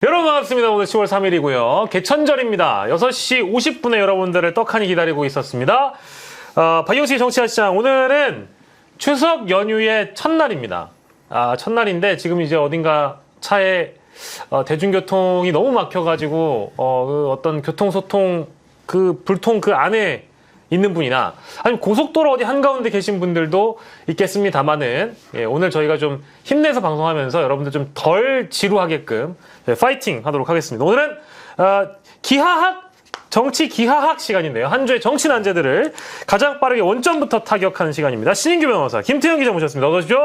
여러분 반갑습니다. 오늘 10월 3일이고요. 개천절입니다. 6시 50분에 여러분들을 떡하니 기다리고 있었습니다. 박영식 정치화시장 오늘은 추석 연휴의 첫날입니다. 첫날인데 지금 이제 어딘가 차에 대중교통이 너무 막혀가지고 그 어떤 교통소통 그 불통 그 안에 있는 분이나 아니면 고속도로 어디 한가운데 계신 분들도 있겠습니다만은 오늘 저희가 좀 힘내서 방송하면서 여러분들 좀 덜 지루하게끔 파이팅 하도록 하겠습니다. 오늘은 기하학 정치 기하학 시간인데요. 한 주의 정치 난제들을 가장 빠르게 원점부터 타격하는 시간입니다. 신인규 변호사 김태형 기자 모셨습니다. 어서 오십시오.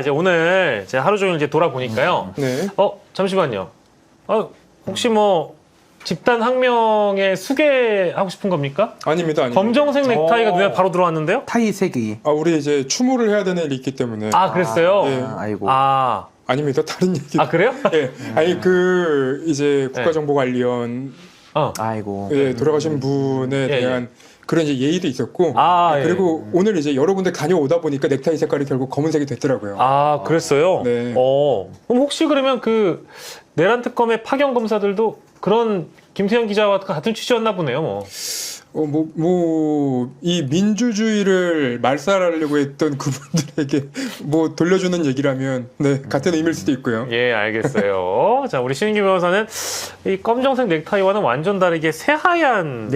이제 오늘 제가 하루 종일 이제 돌아보니까요. 네. 잠시만요. 혹시 뭐 집단 항명에 수괴하고 싶은 겁니까? 아닙니다. 검정색 넥타이가 눈에 바로 들어왔는데요? 타이 3개. 우리 이제 추모를 해야 되는 일이 있기 때문에. 그랬어요? 네. 아이고. 아닙니다. 다른 얘기. 그래요? 예. 이제 국가정보관리원 아이고. 돌아가신 분에 대한 그런 이제 예의도 있었고. 그리고 오늘 이제 여러 군데 다녀오다 보니까 넥타이 색깔이 결국 검은색이 됐더라고요. 그랬어요? 네. 그럼 혹시 그러면 그 내란 특검의 파견 검사들도 그런 김태형 기자와 같은 취지였나 보네요, 이 민주주의를 말살하려고 했던 그분들에게 돌려주는 얘기라면, 같은 의미일 수도 있고요. 예, 알겠어요. 자, 우리 신인규 변호사는 이 검정색 넥타이와는 완전 다르게 새하얀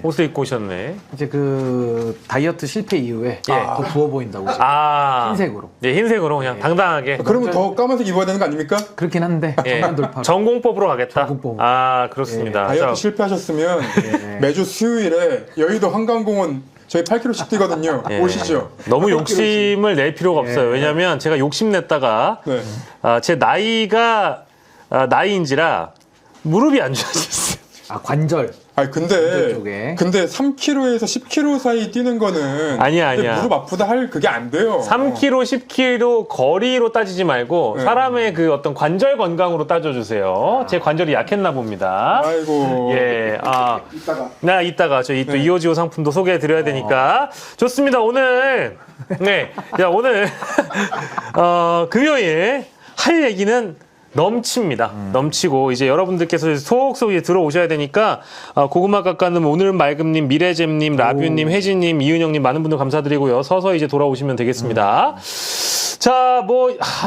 옷을 입고 오셨네. 이제 그 다이어트 실패 이후에 더 부어 보인다고. 흰색으로. 네, 흰색으로 그냥 당당하게. 그러면 더 까만색 입어야 되는 거 아닙니까? 그렇긴 한데 정면 돌파. 전공법으로 가겠다. 전공법. 그렇습니다. 다이어트 실패하셨으면 매주 수요일에 여의도 한강공원 저희 8km씩 뛰거든요. 오시죠. 너무 욕심을 낼 필요가 없어요. 왜냐하면 제가 욕심냈다가 제 나이가 나이인지라 무릎이 안 좋아졌어요. 관절. 근데 3km에서 10km 사이 뛰는 거는 아니야. 무릎 아프다 할 그게 안 돼요. 3km, 10km 거리로 따지지 말고 사람의 그 어떤 관절 건강으로 따져주세요. 제 관절이 약했나 봅니다. 아이고. 이따가 저희 또 이호지호 상품도 소개해드려야 되니까. 좋습니다. 오늘 오늘 금요일 할 얘기는 넘칩니다. 넘치고 이제 여러분들께서 속속 들어오셔야 되니까 고구마 깎아님, 오늘은 맑음님, 미래잼님, 라뷰님, 혜진님, 이은영님 많은 분들 감사드리고요. 서서히 이제 돌아오시면 되겠습니다. 자,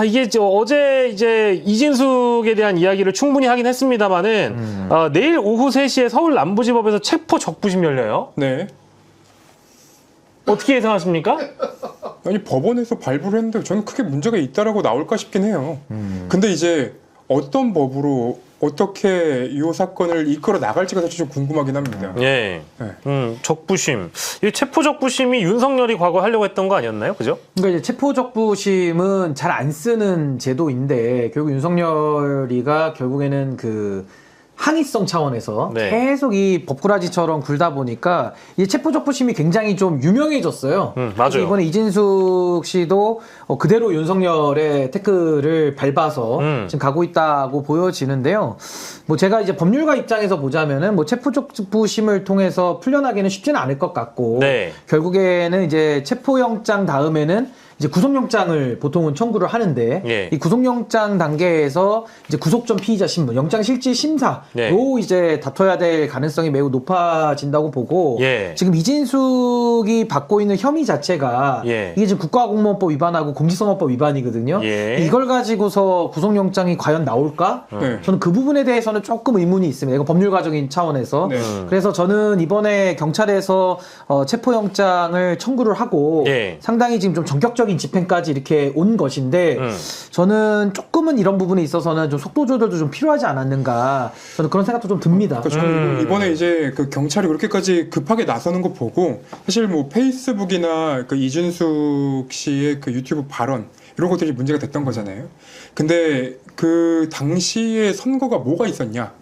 이게 어제 이제 이진숙에 대한 이야기를 충분히 하긴 했습니다만은 내일 오후 3시에 서울 남부지법에서 체포 적부심 열려요. 네. 어떻게 예상하십니까? 법원에서 발부를 했는데 저는 크게 문제가 있다라고 나올까 싶긴 해요. 근데 이제 어떤 법으로 어떻게 이 사건을 이끌어 나갈지가 사실 좀 궁금하긴 합니다. 적부심. 이 체포 적부심이 윤석열이 과거 하려고 했던 거 아니었나요? 그죠? 그러니까 이제 체포 적부심은 잘 안 쓰는 제도인데 결국 윤석열이가 결국에는 그 항의성 차원에서 계속 이 법꾸라지처럼 굴다 보니까 이 체포적부심이 굉장히 좀 유명해졌어요. 맞아요. 이번에 이진숙 씨도 그대로 윤석열의 태클을 밟아서 지금 가고 있다고 보여지는데요. 제가 이제 법률가 입장에서 보자면은 체포적부심을 통해서 풀려나기는 쉽지는 않을 것 같고 결국에는 이제 체포영장 다음에는 이제 구속영장을 보통은 청구를 하는데 이 구속영장 단계에서 이제 구속 전 피의자 신문, 영장실질 심사로 이제 다퉈야 될 가능성이 매우 높아진다고 보고 지금 이진숙이 받고 있는 혐의 자체가 이게 지금 국가공무원법 위반하고 공직선거법 위반이거든요. 이걸 가지고서 구속영장이 과연 나올까? 저는 그 부분에 대해서는 조금 의문이 있습니다. 이건 법률가적인 차원에서. 그래서 저는 이번에 경찰에서 체포영장을 청구를 하고 상당히 지금 좀 전격적인 집행까지 이렇게 온 것인데 저는 조금은 이런 부분에 있어서는 좀 속도 조절도 좀 필요하지 않았는가 저는 그런 생각도 좀 듭니다. 저는 이번에 이제 그 경찰이 그렇게까지 급하게 나서는 거 보고 사실 페이스북이나 그 이준숙 씨의 그 유튜브 발언 이런 것들이 문제가 됐던 거잖아요. 근데 그 당시에 선거가 뭐가 있었냐?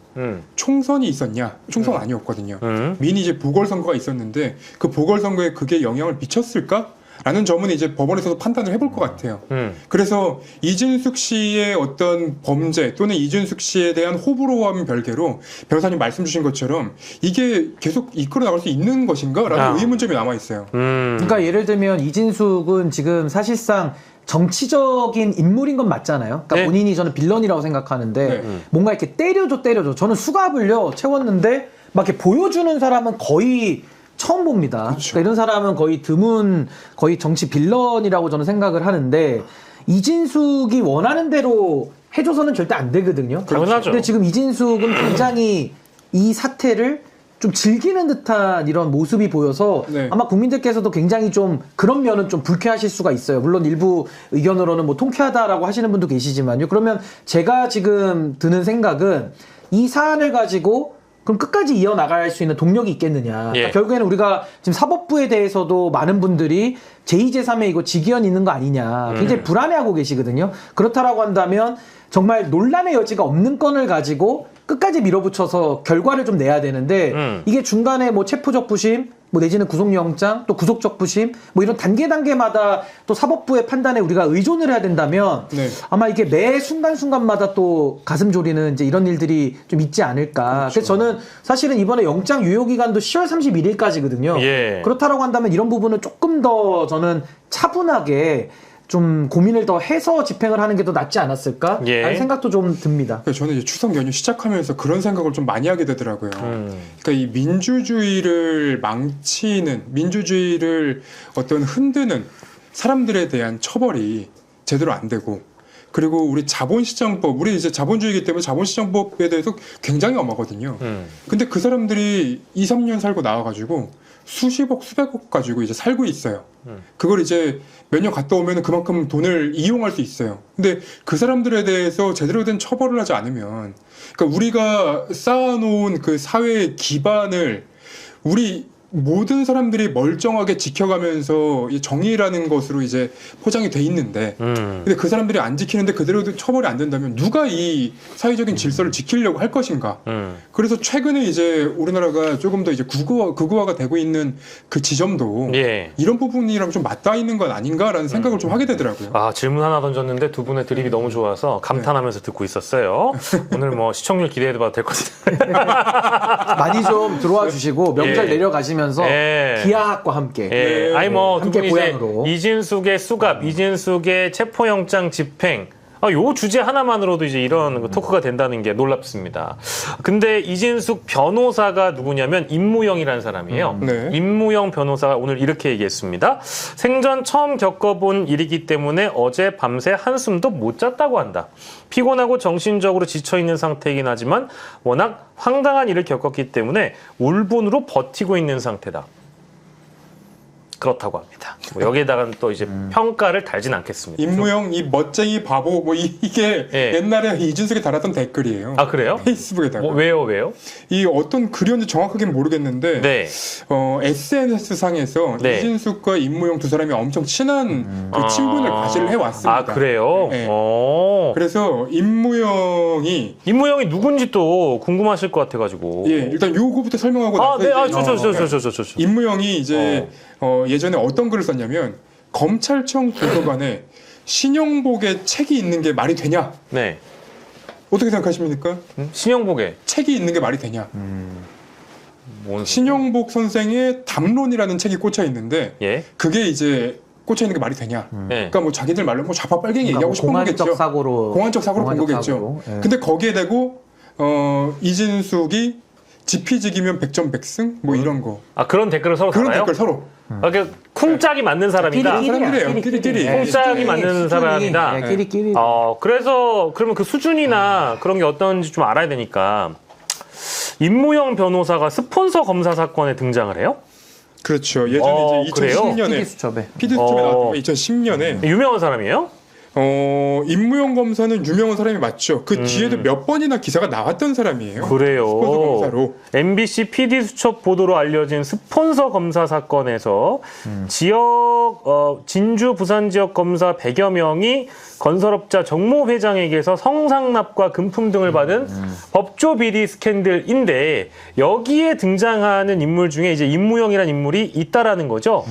총선이 있었냐? 총선 아니었거든요. 미니 이제 보궐선거가 있었는데 그 보궐선거에 그게 영향을 미쳤을까? 라는 점은 이제 법원에서도 판단을 해볼 것 같아요. 그래서 이준숙 씨의 어떤 범죄 또는 이준숙 씨에 대한 호불호와는 별개로 변호사님 말씀 주신 것처럼 이게 계속 이끌어 나갈 수 있는 것인가? 라는 의문점이 남아있어요. 그러니까 예를 들면 이진숙은 지금 사실상 정치적인 인물인 건 맞잖아요. 그러니까 네. 본인이 저는 빌런이라고 생각하는데 네. 뭔가 이렇게 때려줘. 저는 수갑을요 채웠는데 막 이렇게 보여주는 사람은 거의 처음 봅니다. 그러니까 이런 사람은 거의 드문 거의 정치 빌런이라고 저는 생각을 하는데 이진숙이 원하는 대로 해줘서는 절대 안 되거든요. 당연하죠. 근데 지금 이진숙은 굉장히 이 사태를 좀 즐기는 듯한 이런 모습이 보여서 네. 아마 국민들께서도 굉장히 좀 그런 면은 좀 불쾌하실 수가 있어요. 물론 일부 의견으로는 뭐 통쾌하다라고 하시는 분도 계시지만요. 그러면 제가 지금 드는 생각은 이 사안을 가지고 그럼 끝까지 이어나갈 수 있는 동력이 있겠느냐. 예. 그러니까 결국에는 우리가 지금 사법부에 대해서도 많은 분들이 제2, 제3의 이거 직위원 있는 거 아니냐. 굉장히 불안해하고 계시거든요. 그렇다라고 한다면 정말 논란의 여지가 없는 건을 가지고 끝까지 밀어붙여서 결과를 좀 내야 되는데 이게 중간에 뭐 체포적부심 뭐 내지는 구속영장 또 구속적부심 뭐 이런 단계마다 또 사법부의 판단에 우리가 의존을 해야 된다면 네. 아마 이게 매 순간순간마다 또 가슴 졸이는 이제 이런 일들이 좀 있지 않을까. 그래서 저는 사실은 이번에 영장 유효 기간도 10월 31일까지거든요. 예. 그렇다라고 한다면 이런 부분은 조금 더 저는 차분하게 좀 고민을 더 해서 집행을 하는 게 더 낫지 않았을까? 예. 라는 생각도 좀 듭니다. 그러니까 저는 이제 추석 연휴 시작하면서 그런 생각을 좀 많이 하게 되더라고요. 그러니까 이 민주주의를 망치는, 민주주의를 어떤 흔드는 사람들에 대한 처벌이 제대로 안 되고, 그리고 우리 자본시장법, 우리 이제 자본주의이기 때문에 자본시장법에 대해서 굉장히 엄하거든요. 근데 그 사람들이 2, 3년 살고 나와가지고 수십억, 수백억 가지고 이제 살고 있어요. 그걸 이제 몇 년 갔다 오면 그만큼 돈을 이용할 수 있어요. 근데 그 사람들에 대해서 제대로 된 처벌을 하지 않으면, 그러니까 우리가 쌓아놓은 그 사회의 기반을 우리 모든 사람들이 멀쩡하게 지켜가면서 이 정의라는 것으로 이제 포장이 돼 있는데, 근데 그 사람들이 안 지키는데 그대로 처벌이 안 된다면 누가 이 사회적인 질서를 지키려고 할 것인가? 그래서 최근에 이제 우리나라가 조금 더 이제 극우화가 되고 있는 그 지점도 예. 이런 부분이랑 좀 맞닿아 있는 건 아닌가라는 생각을 좀 하게 되더라고요. 아, 질문 하나 던졌는데 두 분의 드립이 너무 좋아서 감탄하면서 듣고 있었어요. 오늘 뭐 시청률 기대해봐도 될 것 같은데. 많이 좀 들어와 주시고 명절 예. 내려가시면서 예. 기하학과 함께 예. 아니 뭐 두 함께 분이 이제 고향으로. 이진숙의 수갑, 이진숙의 체포영장 집행. 요 주제 하나만으로도 이제 이런 토크가 된다는 게 놀랍습니다. 근데 이진숙 변호사가 누구냐면 임무영이라는 사람이에요. 네. 임무영 변호사가 오늘 이렇게 얘기했습니다. 생전 처음 겪어본 일이기 때문에 어제 밤새 한숨도 못 잤다고 한다. 피곤하고 정신적으로 지쳐있는 상태이긴 하지만 워낙 황당한 일을 겪었기 때문에 울분으로 버티고 있는 상태다. 그렇다고 합니다. 뭐 여기에다가는 또 이제 평가를 달진 않겠습니다. 임무영 이 멋쟁이 바보 뭐 이게 예. 옛날에 이준석이 달았던 댓글이에요. 아, 그래요? 페이스북에다가. 왜요? 이 어떤 글이었는지 정확하게는 모르겠는데 네. SNS 상에서 네. 이진숙과 임무영 두 사람이 엄청 친한 그 친분을 과시를 해왔습니다. 아, 그래요? 네. 그래서 그래서 임무영이 임무영이 누군지 또 궁금하실 것 같아가지고. 예 일단 요거부터 설명하고 아, 나서 네, 이제 저. 임무영이 이제 예전에 어떤 글을 썼냐면 검찰청 도서관에 신영복의 책이 있는 게 말이 되냐? 네. 어떻게 생각하십니까? 신영복의. 책이 있는 게 말이 되냐? 뭔 신영복 선생의 담론이라는 책이 꽂혀 있는데 예. 그게 이제 꽂혀 있는 게 말이 되냐? 네. 그러니까 뭐 자기들 말로 뭐 좌파 빨갱이 그러니까 얘기하고 뭐 싶은 공안적 거겠죠. 사고로 공안적 사고로 본 거겠죠. 사고로, 예. 근데 거기에 대고 이진숙이 지피지기면 백전백승 뭐 이런 거 아, 그런 댓글을 서로 그런 달아요? 댓글 서로 아, 그 쿵짝이 맞는 사람이다. 사람들이에요. 끼리끼리. 쿵짝이 맞는 사람이다. 네, 끼리끼리. 그래서 그러면 그 수준이나 그런 게 어떤지 좀 알아야 되니까 임무영 변호사가 스폰서 검사 사건에 등장을 해요? 그렇죠. 예전에 이제 그래요? 2010년에 PD 수첩에. 피드수첩에 나왔던 거 2010년에 유명한 사람이에요? 임무영 검사는 유명한 사람이 맞죠. 그 뒤에도 몇 번이나 기사가 나왔던 사람이에요. 그래요. 스폰서 검사로. MBC PD 수첩 보도로 알려진 스폰서 검사 사건에서 진주 부산 지역 검사 100여 명이 건설업자 정모 회장에게서 성상납과 금품 등을 받은 법조 비리 스캔들인데 여기에 등장하는 인물 중에 이제 임무영이라는 인물이 있다라는 거죠.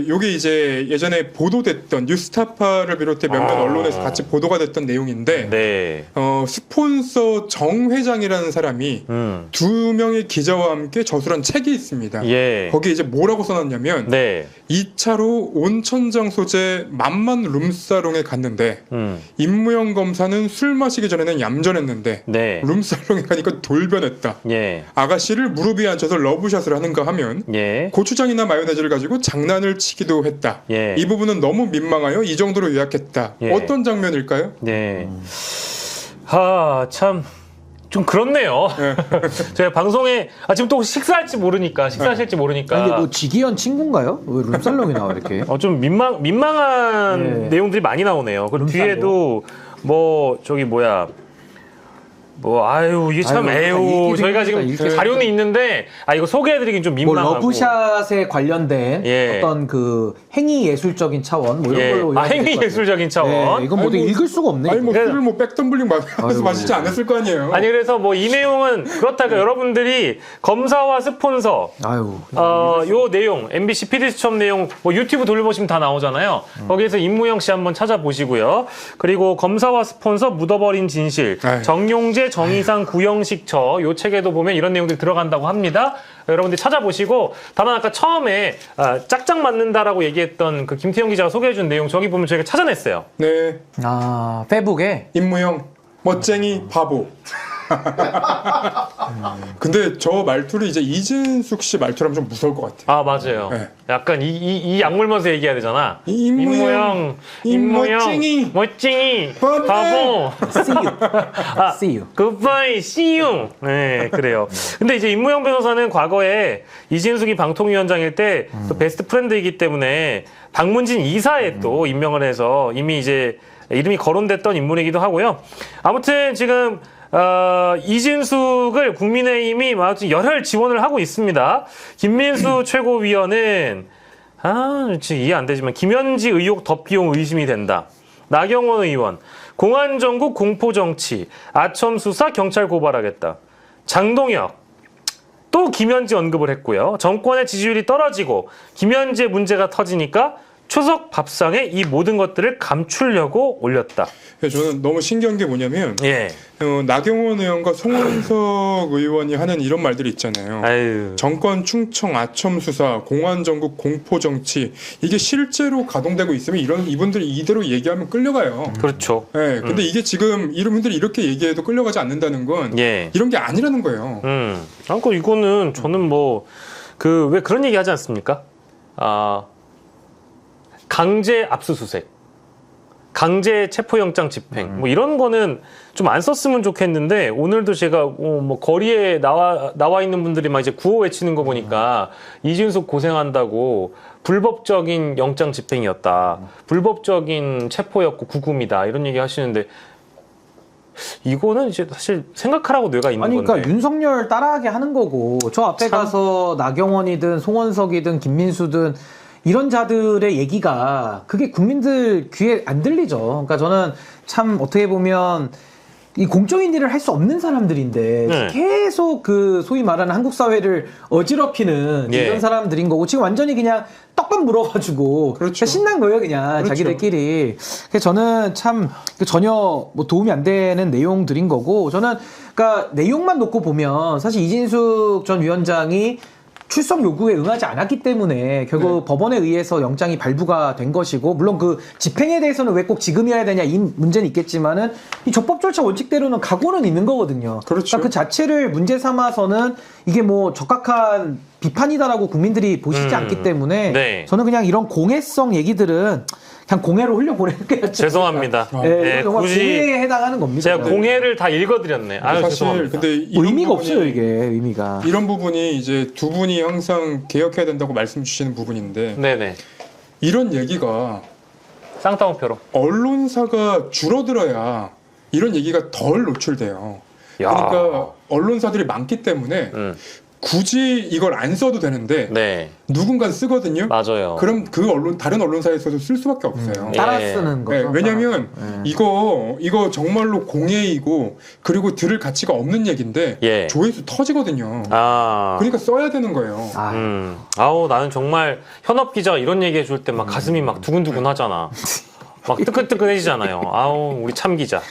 요게 이제 예전에 보도됐던 뉴스타파를 비롯해 몇몇 많은 언론에서 같이 보도가 됐던 내용인데 네. 스폰서 정 회장이라는 사람이 두 명의 기자와 함께 저술한 책이 있습니다. 예. 거기에 이제 뭐라고 써놨냐면 네. 2차로 온천장 소재 만만 룸사롱에 갔는데 임무영 검사는 술 마시기 전에는 얌전했는데 네. 룸사롱에 가니까 돌변했다. 예. 아가씨를 무릎 위에 앉혀서 러브샷을 하는가 하면 예. 고추장이나 마요네즈를 가지고 장난을 치기도 했다. 예. 이 부분은 너무 민망하여 이 정도로 요약했다. 예. 어떤 장면일까요? 네. 참. 좀 그렇네요. 제가 방송에 지금 또 식사하실지 모르니까 아니, 뭐 지기현 친구인가요? 왜 룸살롱이 나와 이렇게? 좀 민망한 예. 내용들이 많이 나오네요. 그리고 룸살롱. 뒤에도 이게 참 아유, 에휴 저희가 읽기 지금 힘들다. 자료는 있는데 이거 소개해드리긴 좀 뭐 민망하고. 러브샷에 관련된 예. 어떤 그 행위 예술적인 차원 뭐 이런 예. 걸로 요약이 행위 될것 같아요. 예술적인 차원. 네, 이건 뭐 아니, 뭐- 읽을 수가 없네. 아니 뭐 이거. 술을 뭐 백덤블링 하면서 아유. 마시지 않았을 거 아니에요. 아니 그래서 뭐 이 내용은 그렇다고 여러분들이 검사와 스폰서 아유. 요 내용 MBC PD수첩 내용 뭐 유튜브 돌려보시면 다 나오잖아요. 거기에서 임무영 씨 한번 찾아보시고요. 그리고 검사와 스폰서 묻어버린 진실, 아유. 정용재, 정의상, 구형식처 요 책에도 보면 이런 내용들이 들어간다고 합니다. 여러분들 찾아보시고 다만 아까 처음에 짝짝 맞는다라고 얘기했던 그 김태형 기자가 소개해준 내용 저기 보면 저희가 찾아냈어요. 네, 페북에 임무영 멋쟁이 바보. 근데 저 말투를 이제 이진숙 씨 말투라면 좀 무서울 것 같아요. 아 맞아요. 네. 약간 이 약물면서 얘기해야 되잖아. 임무영, 임무영, 멋쟁이, 바보. see you. 굿바이, see you. 네, 그래요. 근데 이제 임무영 변호사는 과거에 이진숙이 방통위원장일 때 또 베스트 프렌드이기 때문에 박문진 이사에 또 임명을 해서 이미 이제 이름이 거론됐던 인물이기도 하고요. 아무튼 지금 이진숙을 국민의힘이 열혈 지원을 하고 있습니다. 김민수 최고위원은 이해 안 되지만 김현지 의혹 덮이용 의심이 된다. 나경원 의원 공안정국 공포정치 아첨 수사 경찰 고발하겠다. 장동혁 또 김현지 언급을 했고요. 정권의 지지율이 떨어지고 김현지의 문제가 터지니까 추석 밥상에 이 모든 것들을 감추려고 올렸다. 저는 너무 신기한 게 뭐냐면 예. 나경원 의원과 송원석 의원이 하는 이런 말들이 있잖아요. 아유. 정권 충청 아첨 수사, 공안 정국 공포 정치 이게 실제로 가동되고 있으면 이분들이 이대로 얘기하면 끌려가요. 그렇죠. 네, 근데 이게 지금 이분들이 이렇게 얘기해도 끌려가지 않는다는 건 예. 이런 게 아니라는 거예요. 그러니까 이거는 저는 왜 그런 얘기 하지 않습니까? 강제 압수수색, 강제 체포영장 집행, 뭐 이런 거는 좀 안 썼으면 좋겠는데 오늘도 제가 거리에 나와 있는 분들이 막 이제 구호 외치는 거 보니까 이진숙 고생한다고 불법적인 영장 집행이었다, 불법적인 체포였고 구금이다 이런 얘기 하시는데. 이거는 이제 사실 생각하라고 뇌가 있는 건데. 그러니까 윤석열 따라하게 하는 거고 저 앞에 가서 나경원이든 송원석이든 김민수든 이런 자들의 얘기가 그게 국민들 귀에 안 들리죠. 그러니까 저는 참 어떻게 보면 이 공적인 일을 할 수 없는 사람들인데 네. 계속 그 소위 말하는 한국 사회를 어지럽히는 예. 이런 사람들인 거고 지금 완전히 그냥 떡밥 물어가지고 그렇죠. 신난 거예요 그냥 그렇죠. 자기들끼리. 그래서 저는 참 전혀 뭐 도움이 안 되는 내용들인 거고 저는 그러니까 내용만 놓고 보면 사실 이진숙 전 위원장이 출석 요구에 응하지 않았기 때문에 결국 법원에 의해서 영장이 발부가 된 것이고 물론 그 집행에 대해서는 왜 꼭 지금이어야 되냐 이 문제는 있겠지만은 이 적법 절차 원칙대로는 각오는 있는 거거든요. 그렇죠. 그러니까 그 자체를 문제 삼아서는 이게 뭐 적합한 비판이다라고 국민들이 보시지 않기 때문에 네. 저는 그냥 이런 공해성 얘기들은 그냥 공해로 흘려보내는 게 낫지. 죄송합니다. 네, 예, 정말 굳이 공해에 해당하는 겁니다. 제가 공해를 다 읽어드렸네. 아유, 사실 죄송합니다. 근데 이런 의미가 부분이- 없어요 이게 의미가. 이런 부분이 이제 두 분이 항상 개혁해야 된다고 말씀 주시는 부분인데 네네. 이런 얘기가 쌍따옴표로. 언론사가 줄어들어야 이런 얘기가 덜 노출돼요. 야. 그러니까 언론사들이 많기 때문에 굳이 이걸 안 써도 되는데 네. 누군가 쓰거든요. 맞아요. 그럼 그 다른 언론사에서도 쓸 수밖에 없어요. 따라 예. 쓰는 거죠. 네, 왜냐면 예. 이거 정말로 공해이고 그리고 들을 가치가 없는 얘기인데 예. 조회수 터지거든요. 아. 그러니까 써야 되는 거예요. 아, 아우 나는 정말 현업 기자가 이런 얘기 해줄 때 막 가슴이 막 두근두근 하잖아. 막 뜨끈뜨끈해지잖아요. 아우 우리 참 기자,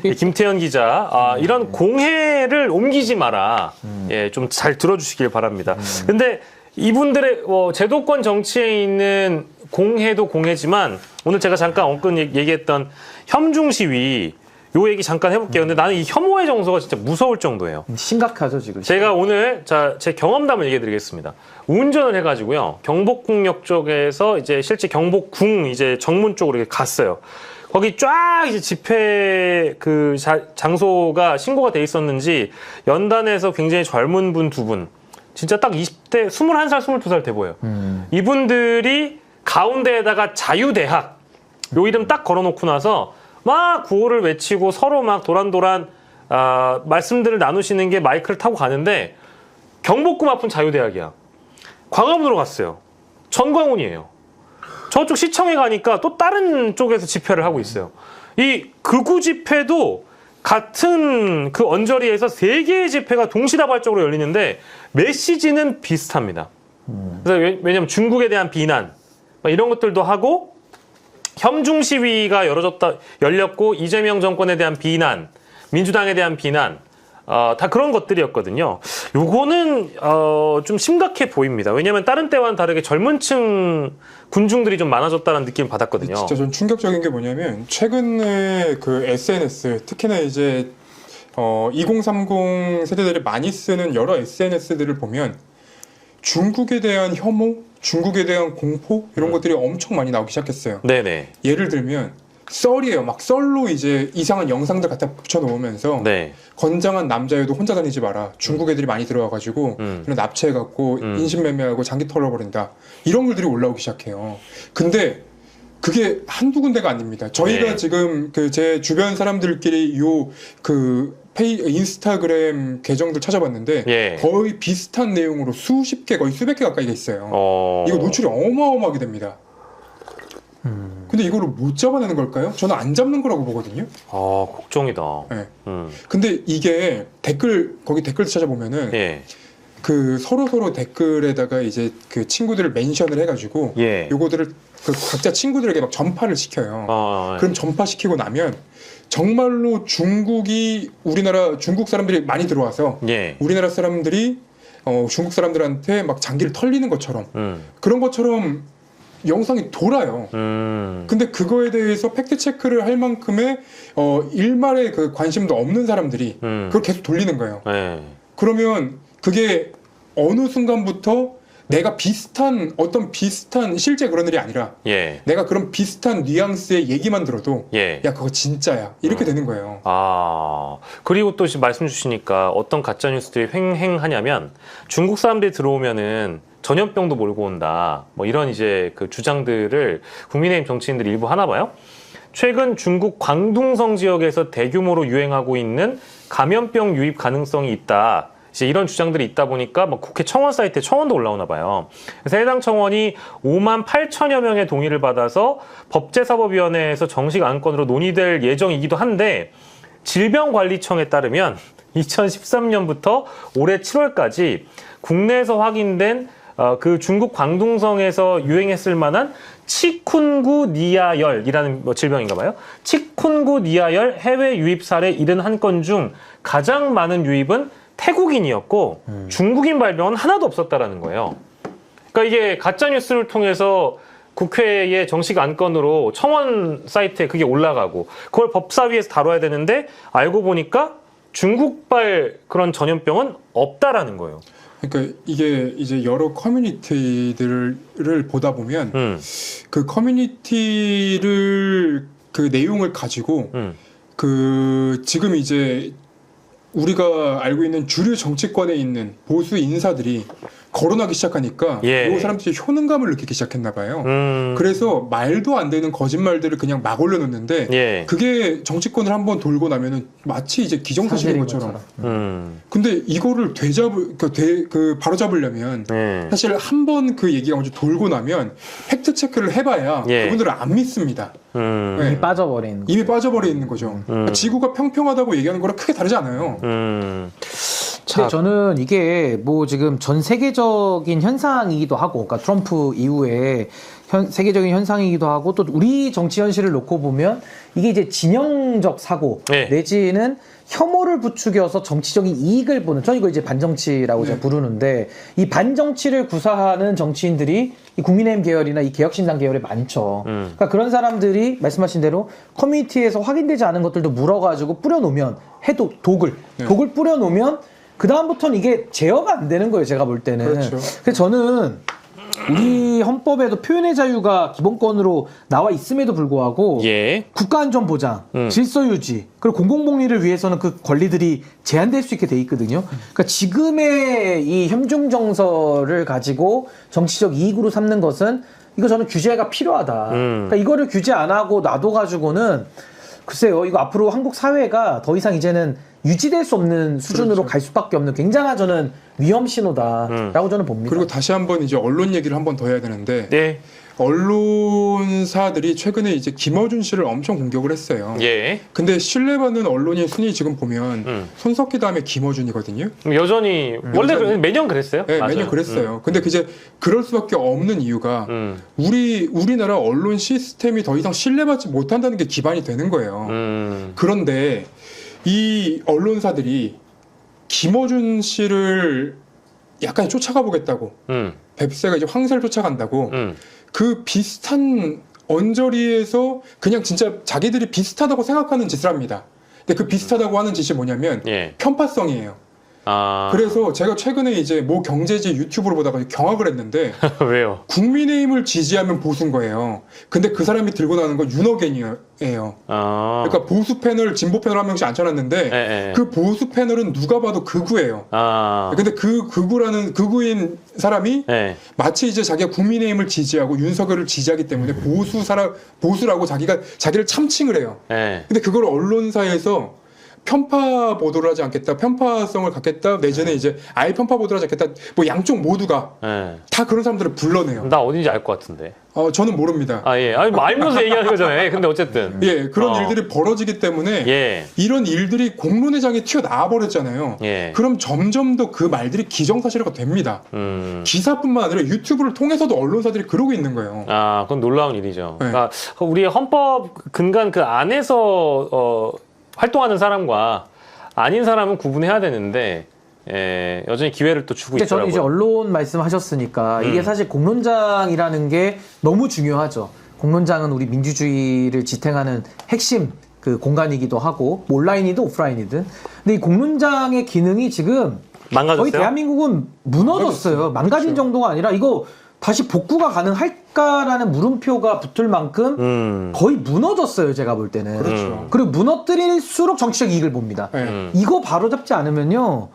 이 김태현 기자, 이런 공해를 옮기지 마라. 예, 좀 잘 들어주시길 바랍니다. 근데 이분들의 제도권 정치에 있는 공해도 공해지만 오늘 제가 잠깐 언급 얘기했던 혐중 시위 요 얘기 잠깐 해볼게요. 근데 나는 이 혐오의 정서가 진짜 무서울 정도예요. 심각하죠 지금. 제가 오늘 제 경험담을 얘기해드리겠습니다. 운전을 해가지고요 경복궁역 쪽에서 이제 실제 경복궁 이제 정문 쪽으로 이렇게 갔어요. 거기 쫙 이제 집회 그 장소가 신고가 돼 있었는지 연단에서 굉장히 젊은 분 두 분, 진짜 딱 20대 21살 22살 돼 보여요. 이분들이 가운데에다가 자유대학 요 이름 딱 걸어놓고 나서 막 구호를 외치고 서로 막 도란도란 말씀들을 나누시는 게 마이크를 타고 가는데 경복궁 앞은 자유대학이야. 광화문으로 갔어요. 전광훈이에요. 저쪽 시청에 가니까 또 다른 쪽에서 집회를 하고 있어요. 이 극우 집회도 같은 그 언저리에서 3개의 집회가 동시다발적으로 열리는데 메시지는 비슷합니다. 그래서 왜냐면 중국에 대한 비난 이런 것들도 하고 혐중 시위가 열렸고 이재명 정권에 대한 비난, 민주당에 대한 비난, 다 그런 것들이었거든요. 요거는 좀 심각해 보입니다. 왜냐하면 다른 때와는 다르게 젊은층 군중들이 좀 많아졌다는 느낌을 받았거든요. 진짜 좀 충격적인 게 뭐냐면 최근에 그 SNS, 특히나 이제 2030 세대들이 많이 쓰는 여러 SNS들을 보면 중국에 대한 혐오, 중국에 대한 공포 이런 것들이 엄청 많이 나오기 시작했어요. 네네. 예를 들면 썰이에요. 막 썰로 이제 이상한 영상들 갖다 붙여놓으면서 네. 건장한 남자여도 혼자 다니지 마라. 중국 애들이 많이 들어와가지고 그런 납치해갖고 인신매매하고 장기 털어버린다. 이런 글들이 올라오기 시작해요. 근데 그게 한두 군데가 아닙니다. 저희가 네. 지금 그 제 주변 사람들끼리 인스타그램 계정들 찾아봤는데 예. 거의 비슷한 내용으로 수십 개, 거의 수백 개 가까이가 있어요. 이거 노출이 어마어마하게 됩니다. 근데 이거를 못 잡아내는 걸까요? 저는 안 잡는 거라고 보거든요. 걱정이다. 네. 근데 이게 거기 댓글 찾아보면은 예. 그 서로 댓글에다가 이제 그 친구들을 멘션을 해가지고 예. 요거들을 그 각자 친구들에게 막 전파를 시켜요. 예. 그럼 전파시키고 나면 정말로 중국 사람들이 많이 들어와서 예. 우리나라 사람들이 중국 사람들한테 막 장기를 털리는 것처럼 그런 것처럼 영상이 돌아요. 근데 그거에 대해서 팩트 체크를 할 만큼의 일말의 그 관심도 없는 사람들이 그걸 계속 돌리는 거예요. 예. 그러면 그게 어느 순간부터 내가 어떤 비슷한 실제 그런 일이 아니라 예. 내가 그런 비슷한 뉘앙스의 얘기만 들어도 예. 야 그거 진짜야 이렇게 되는 거예요. 그리고 또 지금 말씀 주시니까 어떤 가짜 뉴스들이 횡행하냐면 중국 사람들이 들어오면은 전염병도 몰고 온다. 뭐 이런 이제 그 주장들을 국민의힘 정치인들이 일부 하나 봐요. 최근 중국 광둥성 지역에서 대규모로 유행하고 있는 감염병 유입 가능성이 있다. 이제 이런 주장들이 있다 보니까 뭐 국회 청원 사이트에 청원도 올라오나 봐요. 그래서 해당 청원이 5만 8천여 명의 동의를 받아서 법제사법위원회에서 정식 안건으로 논의될 예정이기도 한데 질병관리청에 따르면 2013년부터 올해 7월까지 국내에서 확인된 그 중국 광둥성에서 유행했을 만한 치쿤구니아열이라는 질병인가 봐요. 치쿤구니아열 해외 유입 사례 71건 중 가장 많은 유입은 태국인이었고 중국인 발병은 하나도 없었다라는 거예요. 그러니까 이게 가짜 뉴스를 통해서 국회의 정식 안건으로 청원 사이트에 그게 올라가고 그걸 법사위에서 다뤄야 되는데 알고 보니까 중국발 그런 전염병은 없다라는 거예요. 그러니까 이게 이제 여러 커뮤니티들을 보다 보면 그 커뮤니티를 그 내용을 가지고 그 지금 이제 우리가 알고 있는 주류 정치권에 있는 보수 인사들이 거론하기 시작하니까 이 사람들이 효능감을 느끼기 시작했나 봐요. 그래서 말도 안 되는 거짓말들을 그냥 막 올려놓는데 그게 정치권을 한번 돌고 나면은 마치 이제 기정사실인 것처럼. 근데 이거를 바로 잡으려면 사실 한 번 그 얘기가 먼저 돌고 나면 팩트 체크를 해봐야 그분들은 안 믿습니다. 이미 빠져버린. 이미 빠져버리는 거죠. 지구가 평평하다고 얘기하는 거랑 크게 다르지 않아요. 근데 저는 이게 뭐 지금 전 세계적인 현상이기도 하고, 그러니까 트럼프 이후에 세계적인 현상이기도 하고 또 우리 정치 현실을 놓고 보면 이게 이제 진영적 사고 네. 내지는 혐오를 부추겨서 정치적인 이익을 보는 저는 이거 이제 반정치라고 제가 부르는데 이 반정치를 구사하는 정치인들이 이 국민의힘 계열이나 이 개혁신당 계열에 많죠. 그러니까 그런 사람들이 말씀하신 대로 커뮤니티에서 확인되지 않은 것들도 물어가지고 뿌려놓으면 독을 뿌려놓으면 그 다음부터는 이게 제어가 안 되는 거예요. 제가 볼 때는. 그렇죠. 그래서 저는 우리 헌법에도 표현의 자유가 기본권으로 나와 있음에도 불구하고 예. 국가안전 보장, 질서 유지, 그리고 공공복리를 위해서는 그 권리들이 제한될 수 있게 돼 있거든요. 그러니까 지금의 이 협중 정서를 가지고 정치적 이익으로 삼는 것은 이거 저는 규제가 필요하다. 그러니까 이거를 규제 안 하고 놔둬가지고는 글쎄요, 이거 앞으로 한국 사회가 더 이상 이제는 유지될 수 없는 수준으로 그렇죠. 갈 수밖에 없는 굉장한 저는 위험 신호다라고 저는 봅니다. 그리고 다시 한번 이제 언론 얘기를 한 번 더 해야 되는데 네. 언론사들이 최근에 이제 김어준 씨를 엄청 공격을 했어요. 예. 근데 신뢰받는 언론인 순위 지금 보면 손석희 다음에 김어준이거든요. 여전히 원래 매년 그랬어요? 네, 맞아요. 매년 그랬어요. 근데 이제 그럴 수밖에 없는 이유가 우리나라 언론 시스템이 더 이상 신뢰받지 못한다는 게 기반이 되는 거예요. 그런데 이 언론사들이 김어준 씨를 약간 쫓아가 보겠다고 뱁새가 이제 황새를 쫓아간다고 그 비슷한 언저리에서 그냥 진짜 자기들이 비슷하다고 생각하는 짓을 합니다. 근데 그 비슷하다고 하는 짓이 뭐냐면 예. 편파성이에요. 아. 그래서 제가 최근에 이제 모 경제지 유튜브를 보다가 경악을 했는데 왜요? 국민의힘을 지지하면 보수인 거예요. 근데 그 사람이 들고 나오는 건 윤호겐이에요. 아. 그러니까 보수 패널, 진보 패널 한 명씩 앉혀놨는데 예, 예. 그 보수 패널은 누가 봐도 극우예요. 아. 근데 그 극우인 사람이 예. 마치 이제 자기가 국민의힘을 지지하고 윤석열을 지지하기 때문에 보수라고 자기를 참칭을 해요. 예. 근데 그걸 언론사에서 편파 보도를 하지 않겠다, 편파성을 갖겠다, 내지는 이제 아예 편파 보도를 하지 않겠다, 뭐 양쪽 모두가 예. 다 그런 사람들을 불러내요. 나 어딘지 알 것 같은데. 저는 모릅니다. 아, 예. 아니, 뭐 알면서 얘기하는 거잖아요. 근데 어쨌든. 예, 그런 일들이 벌어지기 때문에 예. 이런 일들이 공론회장에 튀어나와 버렸잖아요. 예. 그럼 점점 더 그 말들이 기정사실화가 됩니다. 기사뿐만 아니라 유튜브를 통해서도 언론사들이 그러고 있는 거예요. 아, 그건 놀라운 일이죠. 네. 그러니까 우리 헌법 근간 그 안에서 활동하는 사람과 아닌 사람은 구분해야 되는데 여전히 기회를 또 주고 근데 있더라고요. 저는 이제 언론 말씀하셨으니까 이게 사실 공론장이라는 게 너무 중요하죠. 공론장은 우리 민주주의를 지탱하는 핵심 그 공간이기도 하고 온라인이든 오프라인이든. 근데 이 공론장의 기능이 지금 망가졌어요? 거의 대한민국은 무너졌어요. 망가진 그렇죠. 정도가 아니라 이거 다시 복구가 가능할까라는 물음표가 붙을 만큼 거의 무너졌어요. 제가 볼 때는. 그렇죠. 그리고 무너뜨릴수록 정치적 이익을 봅니다. 네. 이거 바로잡지 않으면요.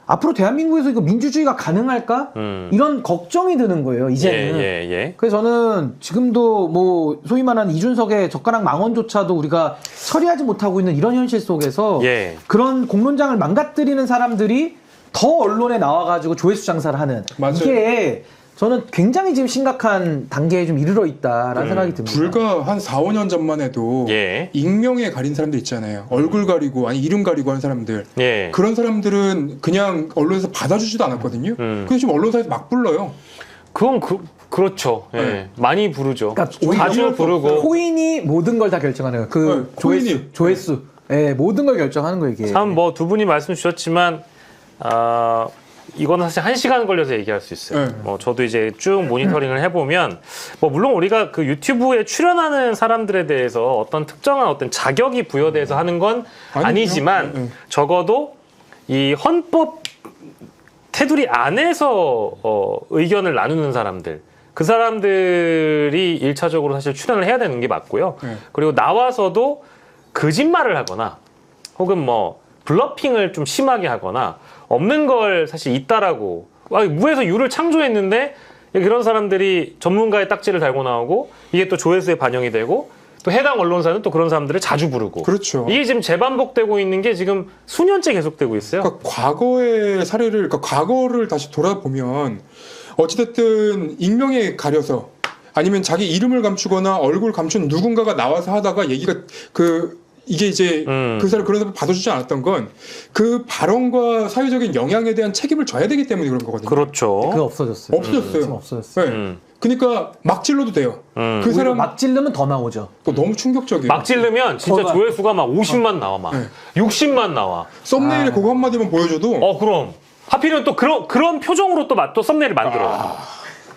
앞으로 대한민국에서 이거 민주주의가 가능할까? 이런 걱정이 드는 거예요. 이제는. 예. 그래서 저는 지금도 뭐 소위 말하는 이준석의 젓가락 망언조차도 우리가 처리하지 못하고 있는 이런 현실 속에서 예. 그런 공론장을 망가뜨리는 사람들이 더 언론에 나와가지고 조회수 장사를 하는 맞아요. 이게 저는 굉장히 지금 심각한 단계에 좀 이르러 있다라는 생각이 듭니다. 불과 한 4, 5년 전만 해도 예. 익명에 가린 사람들 있잖아요. 얼굴 가리고 아니 이름 가리고 하는 사람들. 예. 그런 사람들은 그냥 언론에서 받아주지도 않았거든요. 근데 지금 언론사에서 막 불러요. 그건 그렇죠. 예. 네. 많이 부르죠. 그러니까 자주 부르고. 코인이 모든 걸 다 결정하는 거예요. 그 네, 코인이. 조회수. 예, 모든 걸 결정하는 거예요, 이게. 참 뭐 두 분이 말씀 주셨지만 이거는 사실 1시간 걸려서 얘기할 수 있어요. 네. 뭐 저도 이제 쭉 모니터링을 해보면 뭐 물론 우리가 그 유튜브에 출연하는 사람들에 대해서 어떤 특정한 어떤 자격이 부여돼서 하는 건 아니죠. 아니지만 네. 적어도 이 헌법 테두리 안에서 의견을 나누는 사람들 그 사람들이 1차적으로 사실 출연을 해야 되는 게 맞고요. 네. 그리고 나와서도 거짓말을 하거나 혹은 뭐 블러핑을 좀 심하게 하거나 없는 걸 사실 있다라고 무에서 유를 창조했는데 그런 사람들이 전문가의 딱지를 달고 나오고 이게 또 조회수에 반영이 되고 또 해당 언론사는 또 그런 사람들을 자주 부르고 그렇죠. 이게 지금 재반복되고 있는 게 지금 수년째 계속되고 있어요. 그러니까 과거의 사례를, 그러니까 과거를 다시 돌아보면 어찌됐든 익명에 가려서 아니면 자기 이름을 감추거나 얼굴 감춘 누군가가 나와서 하다가 얘기가 이게 이제 그런 사람 받아주지 않았던 건 그 발언과 사회적인 영향에 대한 책임을 져야 되기 때문에 그런 거거든요. 그렇죠. 그거 없어졌어요. 없어졌어요. 지금 없어졌어요. 네. 그러니까 막 질러도 돼요. 그 오히려 사람 막 찔르면 더 나오죠. 너무 충격적이에요. 막 찌르면 진짜 거의 조회수가 막 50만 나와, 막 네. 60만 나와. 썸네일에 그거 한마디만 보여줘도 그럼. 하필이면 또 그런 표정으로 또 썸네일을 만들어.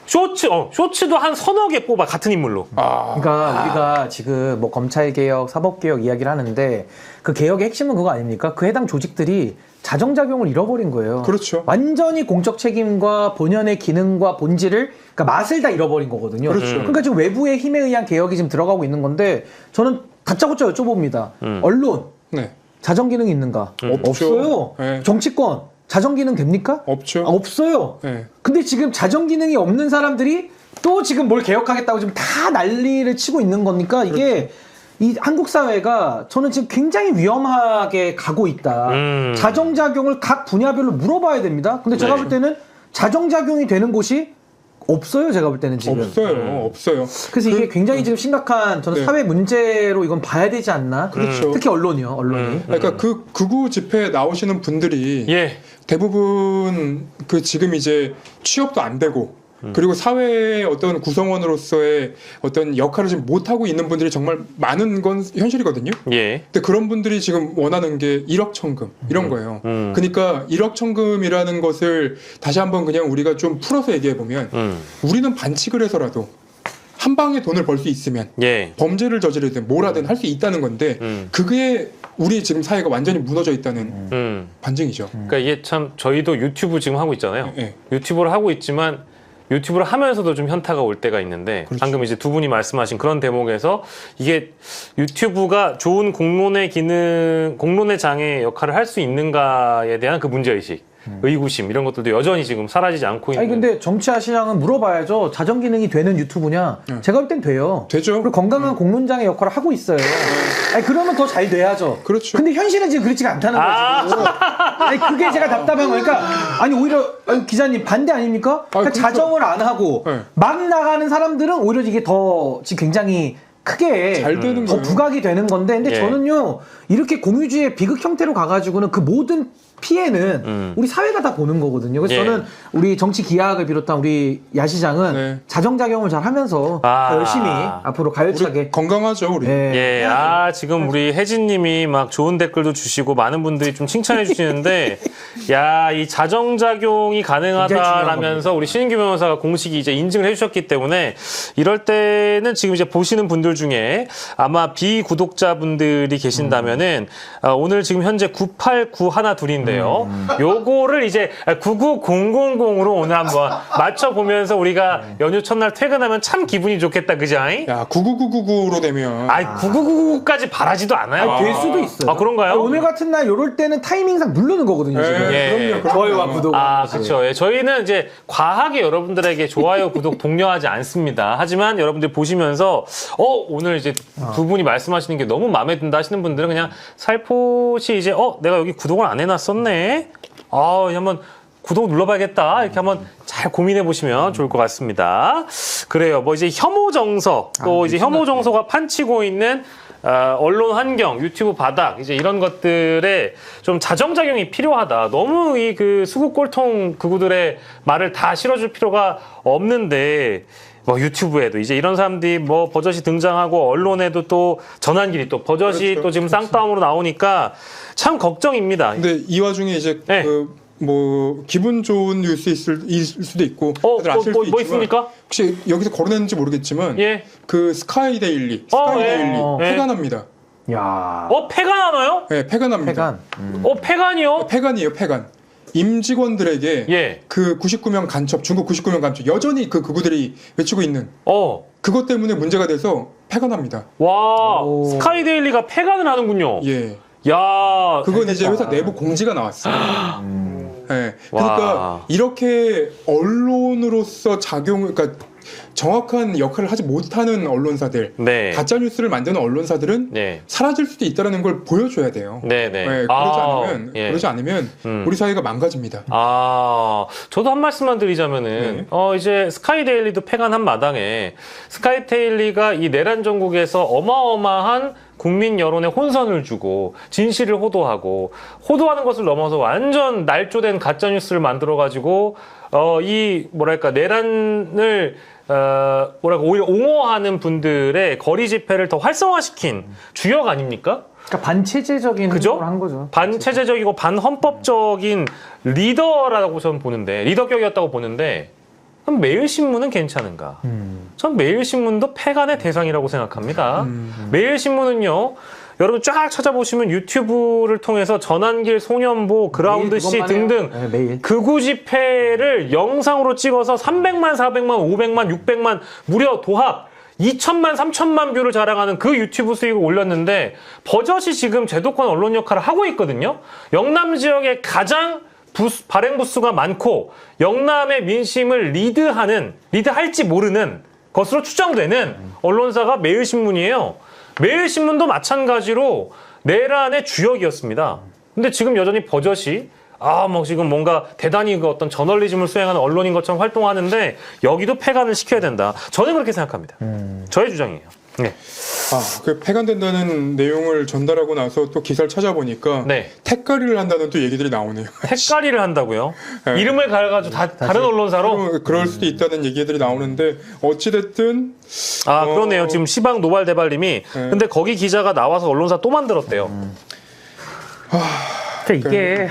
쇼츠도 한 서너 개 뽑아, 같은 인물로. 그러니까 우리가 지금 뭐 검찰개혁, 사법개혁 이야기를 하는데 그 개혁의 핵심은 그거 아닙니까? 그 해당 조직들이 자정작용을 잃어버린 거예요. 그렇죠. 완전히 공적 책임과 본연의 기능과 본질을, 그러니까 맛을 다 잃어버린 거거든요. 그렇죠. 그러니까 지금 외부의 힘에 의한 개혁이 지금 들어가고 있는 건데 저는 다짜고짜 여쭤봅니다. 언론, 네. 자정기능이 있는가? 없어요. 네. 정치권, 자정기능 됩니까? 없죠. 없어요. 네. 근데 지금 자정기능이 없는 사람들이 또 지금 뭘 개혁하겠다고 지금 다 난리를 치고 있는 거니까 이게 이 한국 사회가 저는 지금 굉장히 위험하게 가고 있다. 자정작용을 각 분야별로 물어봐야 됩니다. 근데 제가 네. 볼 때는 자정작용이 되는 곳이 없어요. 제가 볼 때는 지금. 없어요. 그래서 이게 굉장히 지금 심각한 저는 네. 사회 문제로 이건 봐야 되지 않나. 그렇죠. 특히 언론이요. 언론이. 그러니까 그 극우 집회에 나오시는 분들이 예. 대부분 그 지금 이제 취업도 안 되고 그리고 사회의 어떤 구성원으로서의 어떤 역할을 지금 못 하고 있는 분들이 정말 많은 건 현실이거든요. 예. 근데 그런 분들이 지금 원하는 게 1억 천금 이런 거예요. 그러니까 1억 천금이라는 것을 다시 한번 그냥 우리가 좀 풀어서 얘기해 보면 우리는 반칙을 해서라도 한 방에 돈을 벌 수 있으면 예. 범죄를 저지르든 뭘 하든 할 수 있다는 건데 그게 우리 지금 사회가 완전히 무너져 있다는 반증이죠. 그러니까 이게 참 저희도 유튜브 지금 하고 있잖아요. 네. 유튜브를 하고 있지만 유튜브를 하면서도 좀 현타가 올 때가 있는데 그렇죠. 방금 이제 두 분이 말씀하신 그런 대목에서 이게 유튜브가 좋은 공론의 장의 역할을 할 수 있는가에 대한 그 문제의식, 의구심 이런 것들도 여전히 지금 사라지지 않고 있는. 아니 근데 정치하시랑은 물어봐야죠. 자정기능이 되는 유튜브냐? 제가 볼 땐 돼요. 되죠. 그리고 건강한 공론장의 역할을 하고 있어요. 아니 그러면 더 잘 돼야죠. 그렇죠. 근데 현실은 지금 그렇지가 않다는 거죠. 아니 그게 제가 답답한 거니까 아니 오히려 기자님 반대 아닙니까? 그러니까 그렇죠. 자정을 안 하고 네. 막 나가는 사람들은 오히려 이게 더 지금 굉장히 크게 잘 되는 더 거예요. 부각이 되는 건데 근데 예. 저는요 이렇게 공유주의 비극 형태로 가가지고는 그 모든 피해는 우리 사회가 다 보는 거거든요. 그래서 예. 저는 우리 정치 기하학을 비롯한 우리 야시장은 네. 자정작용을 잘 하면서 더 열심히 앞으로 가열차게 우리 건강하죠 우리. 예, 지금 우리 혜진님이 막 좋은 댓글도 주시고 많은 분들이 좀 칭찬해 주시는데, 야, 이 자정작용이 가능하다라면서 우리 신인규 변호사가 공식이 이제 인증을 해주셨기 때문에 이럴 때는 지금 이제 보시는 분들 중에 아마 비구독자분들이 계신다면은 오늘 지금 현재 989122인데요. 요거를 이제 99000으로 오늘 한번 맞춰보면서 우리가 연휴 첫날 퇴근하면 참 기분이 좋겠다, 그죠? 야 99999로 되면 999까지 바라지도 않아요. 될 수도 있어요. 그런가요? 오늘 같은 날 요럴 때는 타이밍상 누르는 거거든요. 지금. 예. 그럼요. 좋아요와 구독. 그렇죠. 예, 저희는 이제 과하게 여러분들에게 좋아요, 구독 독려하지 않습니다. 하지만 여러분들 보시면서 오늘 이제 두 분이 말씀하시는 게 너무 마음에 든다 하시는 분들은 그냥 살포시 이제 내가 여기 구독을 안 해놨었네. 한번 구독 눌러봐야겠다. 이렇게 한번 잘 고민해 보시면 좋을 것 같습니다. 그래요. 뭐 이제 혐오 정서 또 이제 혐오 정서가 판치고 있는 언론 환경, 유튜브 바닥, 이제 이런 것들에 좀 자정작용이 필요하다. 너무 이 그 수구 꼴통 그구들의 말을 다 실어줄 필요가 없는데, 뭐 유튜브에도 이제 이런 사람들이 뭐 버젓이 등장하고 언론에도 또 전환길이 또 버젓이 그렇죠. 또 지금 쌍따옴으로 나오니까 참 걱정입니다. 근데 이 와중에 이제 네. 뭐 기분 좋은 뉴스 있을 수도 있고 다들 아실 수도 뭐 있지만 있습니까? 혹시 여기서 거론했는지 모르겠지만 예. 그 스카이 데일리 예. 폐간합니다. 야. 폐간 하나요? 네, 폐간합니다. 폐간. 폐간이요? 폐간이에요, 폐간. 임직원들에게 예. 그 99명 간첩, 중국 99명 간첩 여전히 그 극우들이 외치고 있는 그것 때문에 문제가 돼서 폐간합니다. 와, 오. 스카이데일리가 폐간을 하는군요. 예. 야, 그건 이제 회사 내부 공지가 나왔어요. 네. 그러니까 와. 이렇게 언론으로서 그러니까 정확한 역할을 하지 못하는 언론사들, 네. 가짜 뉴스를 만드는 언론사들은 네. 사라질 수도 있다는 걸 보여줘야 돼요. 네네. 그러지 않으면 우리 사회가 망가집니다. 저도 한 말씀만 드리자면은, 이제 스카이데일리도 폐간한 마당에, 스카이데일리가 이 내란 전국에서 어마어마한 국민 여론에 혼선을 주고 진실을 호도하고 호도하는 것을 넘어서 완전 날조된 가짜 뉴스를 만들어 가지고 이 뭐랄까 내란을 뭐랄까 오히려 옹호하는 분들의 거리 집회를 더 활성화시킨 주역 아닙니까? 그러니까 반체제적인 그죠? 행동을 한 거죠. 반체제적이고 반헌법적인 리더라고 저는 보는데 리더격이었다고 보는데 그럼 매일신문은 괜찮은가? 전 매일신문도 폐간의 대상이라고 생각합니다. 매일신문은요. 여러분 쫙 찾아보시면 유튜브를 통해서 전환길, 소년보, 그라운드C 매일 그것만 등등 해요. 네, 매일. 극우 집회를 영상으로 찍어서 300만, 400만, 500만, 600만 무려 도합 2천만, 3천만 뷰를 자랑하는 그 유튜브 수익을 올렸는데 버젓이 지금 제도권 언론 역할을 하고 있거든요. 영남 지역에 가장 발행 부수가 많고 영남의 민심을 리드할지 모르는 것으로 추정되는 언론사가 매일신문이에요. 매일신문도 마찬가지로 내란의 주역이었습니다. 근데 지금 여전히 버젓이 뭐 지금 뭔가 대단히 그 어떤 저널리즘을 수행하는 언론인 것처럼 활동하는데 여기도 폐간을 시켜야 된다. 저는 그렇게 생각합니다. 저의 주장이에요. 네. 그 폐간된다는 내용을 전달하고 나서 또 기사를 찾아보니까 네. 택가리를 한다는 또 얘기들이 나오네요. 택가리를 한다고요? 네. 이름을 갈아가지고 다른 언론사로? 그럴 수도 있다는 얘기들이 나오는데 어찌됐든 그러네요. 지금 시방 노발대발님이 네. 근데 거기 기자가 나와서 언론사 또 만들었대요. 그러니까 이게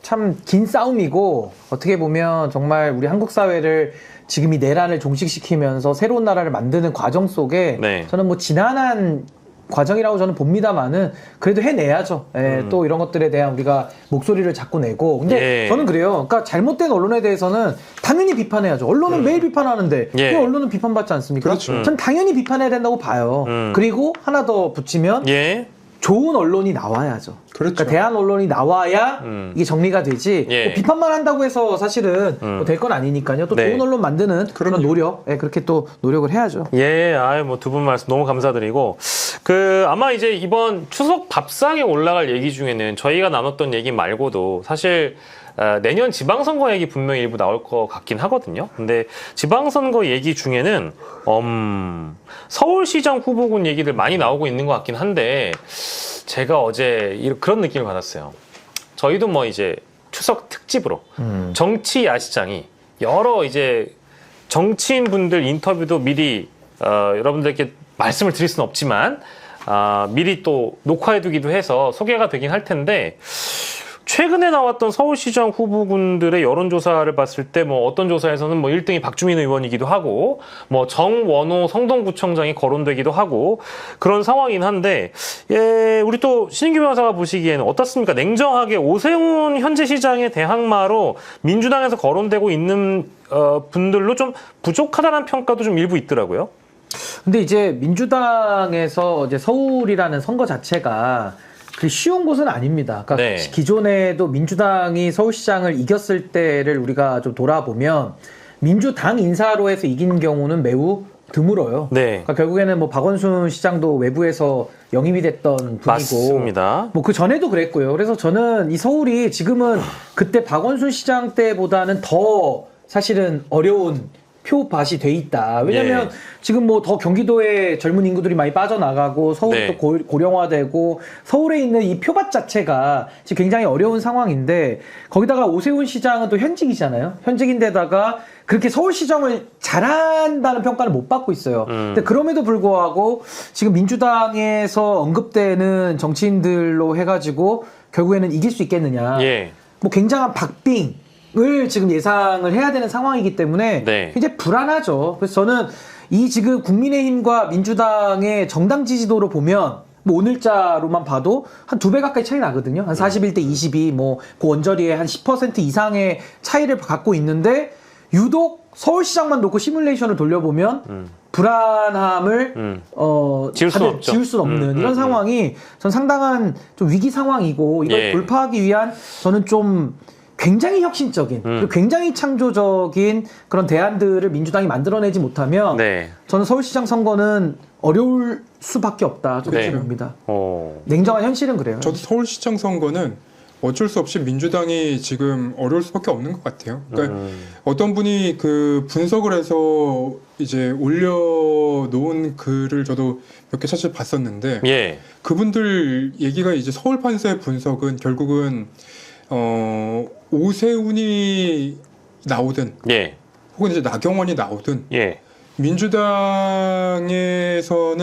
참 긴 싸움이고 어떻게 보면 정말 우리 한국 사회를 지금 이 내란을 종식시키면서 새로운 나라를 만드는 과정 속에 네. 저는 뭐 지난한 과정이라고 저는 봅니다만은 그래도 해내야죠. 예, 또 이런 것들에 대한 우리가 목소리를 자꾸 내고. 근데 예. 저는 그래요. 그러니까 잘못된 언론에 대해서는 당연히 비판해야죠. 언론은 매일 비판하는데 예. 왜 언론은 비판받지 않습니까? 그렇죠. 전 당연히 비판해야 된다고 봐요. 그리고 하나 더 붙이면 예. 좋은 언론이 나와야죠. 그렇죠. 그러니까 대한 언론이 나와야 이게 정리가 되지. 예. 뭐 비판만 한다고 해서 사실은 뭐 될 건 아니니까요. 또 네. 좋은 언론 만드는 그런 그럼요. 노력, 그렇게 또 노력을 해야죠. 예, 뭐 두 분 말씀 너무 감사드리고 아마 이제 이번 추석 밥상에 올라갈 얘기 중에는 저희가 나눴던 얘기 말고도 사실 내년 지방선거 얘기 분명히 일부 나올 것 같긴 하거든요. 근데 지방선거 얘기 중에는 서울시장 후보군 얘기들 많이 나오고 있는 것 같긴 한데 제가 어제 그런 느낌을 받았어요. 저희도 뭐 이제 추석 특집으로 정치 야시장이 여러 이제 정치인분들 인터뷰도 미리 여러분들께 말씀을 드릴 수는 없지만 미리 또 녹화해두기도 해서 소개가 되긴 할 텐데 최근에 나왔던 서울시장 후보군들의 여론조사를 봤을 때 뭐 어떤 조사에서는 뭐 1등이 박주민 의원이기도 하고 뭐 정원호 성동구청장이 거론되기도 하고 그런 상황이긴 한데 우리 또 신인규 변호사가 보시기에는 어떻습니까? 냉정하게 오세훈 현재 시장의 대항마로 민주당에서 거론되고 있는 분들로 좀 부족하다는 평가도 좀 일부 있더라고요. 근데 이제 민주당에서 이제 서울이라는 선거 자체가 그 쉬운 곳은 아닙니다. 그러니까 네. 기존에도 민주당이 서울시장을 이겼을 때를 우리가 좀 돌아보면 민주당 인사로 해서 이긴 경우는 매우 드물어요. 네. 그러니까 결국에는 뭐 박원순 시장도 외부에서 영입이 됐던 분이고, 맞습니다. 뭐 그 전에도 그랬고요. 그래서 저는 이 서울이 지금은 그때 박원순 시장 때보다는 더 사실은 어려운 표밭이 돼 있다. 왜냐면 예. 지금 뭐 더 경기도에 젊은 인구들이 많이 빠져나가고 서울도 네. 고령화되고 서울에 있는 이 표밭 자체가 지금 굉장히 어려운 상황인데 거기다가 오세훈 시장은 또 현직이잖아요. 현직인데다가 그렇게 서울시장을 잘한다는 평가를 못 받고 있어요. 근데 그럼에도 불구하고 지금 민주당에서 언급되는 정치인들로 해가지고 결국에는 이길 수 있겠느냐. 예. 뭐 굉장한 박빙을 지금 예상을 해야 되는 상황이기 때문에 네. 굉장히 불안하죠. 그래서 저는 이 지금 국민의힘과 민주당의 정당 지지도로 보면 뭐 오늘자로만 봐도 한 2배 가까이 차이 나거든요. 한 41대 22, 뭐 그 원저리에 한 10% 이상의 차이를 갖고 있는데 유독 서울시장만 놓고 시뮬레이션을 돌려보면 불안함을 지울 수는 다들 없죠. 지울 수는 없는 이런 상황이 전 상당한 좀 위기 상황이고 이걸 예. 돌파하기 위한 저는 좀 굉장히 혁신적인 그리고 굉장히 창조적인 그런 대안들을 민주당이 만들어내지 못하면 네. 저는 서울시장 선거는 어려울 수밖에 없다. 저는 네. 그렇게 봅니다. 어. 냉정한 현실은 그래요. 저도 서울시장 선거는 어쩔 수 없이 민주당이 지금 어려울 수밖에 없는 것 같아요. 그러니까 어떤 분이 그 분석을 해서 이제 올려놓은 글을 저도 몇 개 사실 봤었는데 예. 그분들 얘기가 이제 서울 판사의 분석은 결국은 오세훈이 나오든 예. 혹은 이제 나경원이 나오든 예. 민주당에서는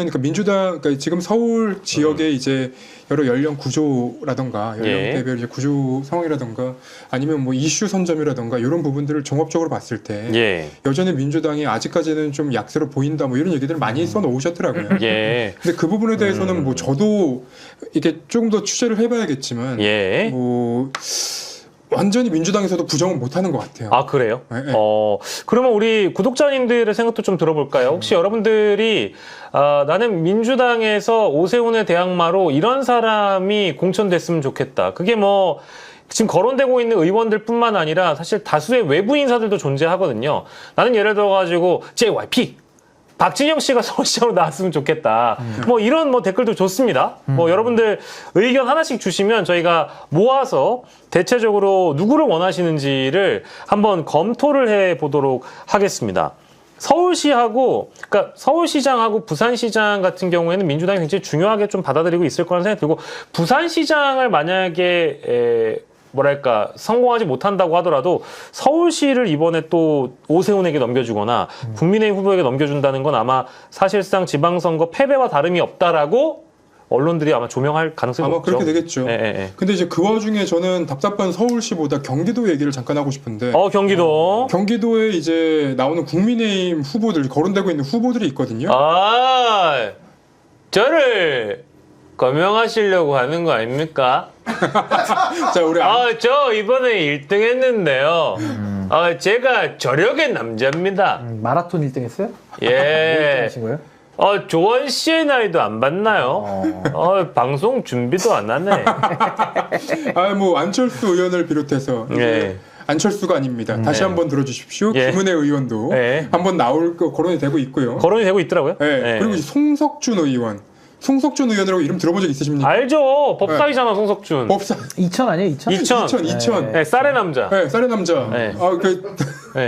그러니까 지금 서울 지역의 이제 여러 연령 구조라던가 연령대별 이제 구조 상황이라던가 아니면 뭐 이슈 선점이라던가 이런 부분들을 종합적으로 봤을 때 예. 여전히 민주당이 아직까지는 좀 약세로 보인다 뭐 이런 얘기들을 많이 써놓으셨더라고요. 예. 근데 그 부분에 대해서는 뭐 저도 이게 조금 더 취재를 해봐야겠지만 예. 뭐 완전히 민주당에서도 부정은 못하는 것 같아요. 아, 그래요? 네, 네. 그러면 우리 구독자님들의 생각도 좀 들어볼까요? 혹시 여러분들이, 나는 민주당에서 오세훈의 대항마로 이런 사람이 공천됐으면 좋겠다. 그게 뭐, 지금 거론되고 있는 의원들 뿐만 아니라 사실 다수의 외부 인사들도 존재하거든요. 나는 예를 들어가지고, JYP! 박진영 씨가 서울시장으로 나왔으면 좋겠다. 뭐 이런 뭐 댓글도 좋습니다. 뭐 여러분들 의견 하나씩 주시면 저희가 모아서 대체적으로 누구를 원하시는지를 한번 검토를 해 보도록 하겠습니다. 서울시하고, 그러니까 서울시장하고 부산시장 같은 경우에는 민주당이 굉장히 중요하게 좀 받아들이고 있을 거라는 생각이 들고, 부산시장을 만약에 뭐랄까 성공하지 못한다고 하더라도 서울시를 이번에 또 오세훈에게 넘겨주거나 국민의힘 후보에게 넘겨준다는 건 아마 사실상 지방선거 패배와 다름이 없다라고 언론들이 아마 조명할 가능성이 아마 높죠. 그렇게 되겠죠. 근데 이제 그 와중에 저는 답답한 서울시보다 경기도 얘기를 잠깐 하고 싶은데 경기도. 경기도에 이제 나오는 국민의힘 후보들 거론되고 있는 후보들이 있거든요. 저를 거명하시려고 하는 거 아닙니까? 자, 우리 저 이번에 1등 했는데요. 제가 저력의 남자입니다. 마라톤 1등 했어요? 뭐 예. 하신 거예요? 조원 씨의 나이도 안 봤나요? 방송 준비도 안 하네. 뭐 안철수 의원을 비롯해서 이제 예. 안철수가 아닙니다. 다시 한번 들어주십시오. 예. 김은혜 의원도 예. 한번 나올 거 거론이 되고 있고요. 거론이 되고 있더라고요. 예. 그리고 이제 송석준 의원. 송석준 의원이라고 이름 들어본 적 있으십니까? 알죠. 법사위잖아, 송석준. 법사 2000 아니에요? 2000? 2000. 네, 쌀의 남자. 네, 쌀의 남자. 네. 네.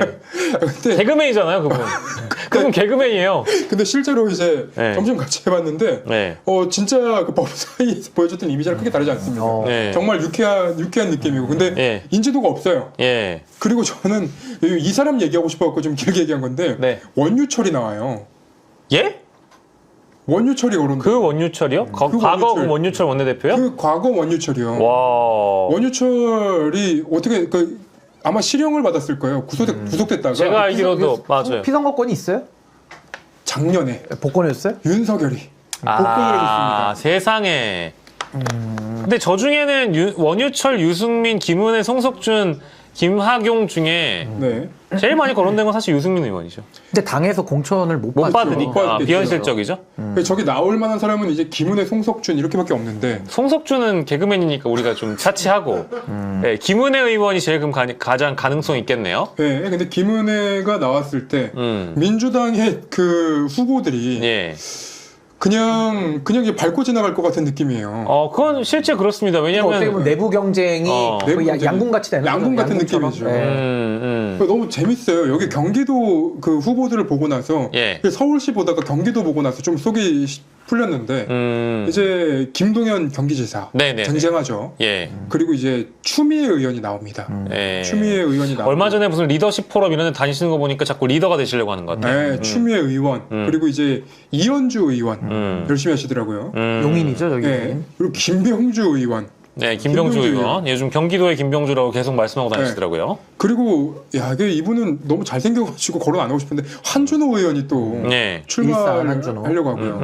근데 개그맨이잖아요, 그분. 그분 개그맨이에요. 근데 실제로 이제 네. 점심 같이 해봤는데, 네. 진짜 그 법사위에서 보여줬던 이미지랑 크게 다르지 않습니다. 네. 정말 유쾌한 느낌이고, 근데 네. 인지도가 없어요. 예. 그리고 저는 이 사람 얘기하고 싶어갖고 좀 길게 얘기한 건데, 네. 원유철이 나와요. 예? 원유철이 거론. 그 원유철이요? 과거 원유철. 원유철 원내대표요? 그 과거 원유철이요. 와. 원유철이 어떻게 아마 실형을 받았을 거예요. 구속됐다가 제가 알기로도 맞아요. 피선거권이 있어요? 작년에 복권이었어요? 윤석열이 복권을 해줬습니다. 세상에. 근데 저 중에는 원유철, 유승민, 김은혜, 송석준, 김학용 중에 네. 제일 많이 거론된 건 사실 유승민 의원이죠. 근데 당에서 공천을 못 못 받죠. 받으니까 받겠죠. 비현실적이죠. 저기 나올 만한 사람은 이제 김은혜, 송석준 이렇게밖에 없는데 송석준은 개그맨이니까 우리가 좀 차치하고 네, 김은혜 의원이 제일 그럼 가장 가능성 있겠네요. 네, 근데 김은혜가 나왔을 때 음. 민주당의 그 후보들이 예. 그냥 이제 밟고 지나갈 것 같은 느낌이에요. 그건 실제 그렇습니다. 어떻게 보면 왜냐면 내부 경쟁이 거의 내부 경쟁이 양궁같이 되는 양궁 거죠. 같은 양궁처럼. 느낌이죠. 네. 너무 재밌어요. 여기 경기도 그 후보들을 보고 나서 예. 서울시 보다가 경기도 보고 나서 좀 속이 풀렸는데 이제 김동연 경기지사 네네네. 쟁쟁하죠. 예. 그리고 이제 추미애 의원이 나옵니다. 예. 추미애 의원이 나오고 얼마 전에 무슨 리더십 포럼 이런 데 다니시는 거 보니까 자꾸 리더가 되시려고 하는 것 같아요. 네, 추미애 의원 그리고 이제 이현주 의원 열심히 하시더라고요. 용인이죠, 저기. 네, 그리고 김병주 의원 네, 김병주 김병주 의원. 요즘 경기도의 김병주라고 계속 말씀하고 다니시더라고요. 그리고 이분은 너무 잘생겨가지고 거론 안 하고 싶은데 한준호 의원이 또 네. 출마를 한준호. 하려고 하고요.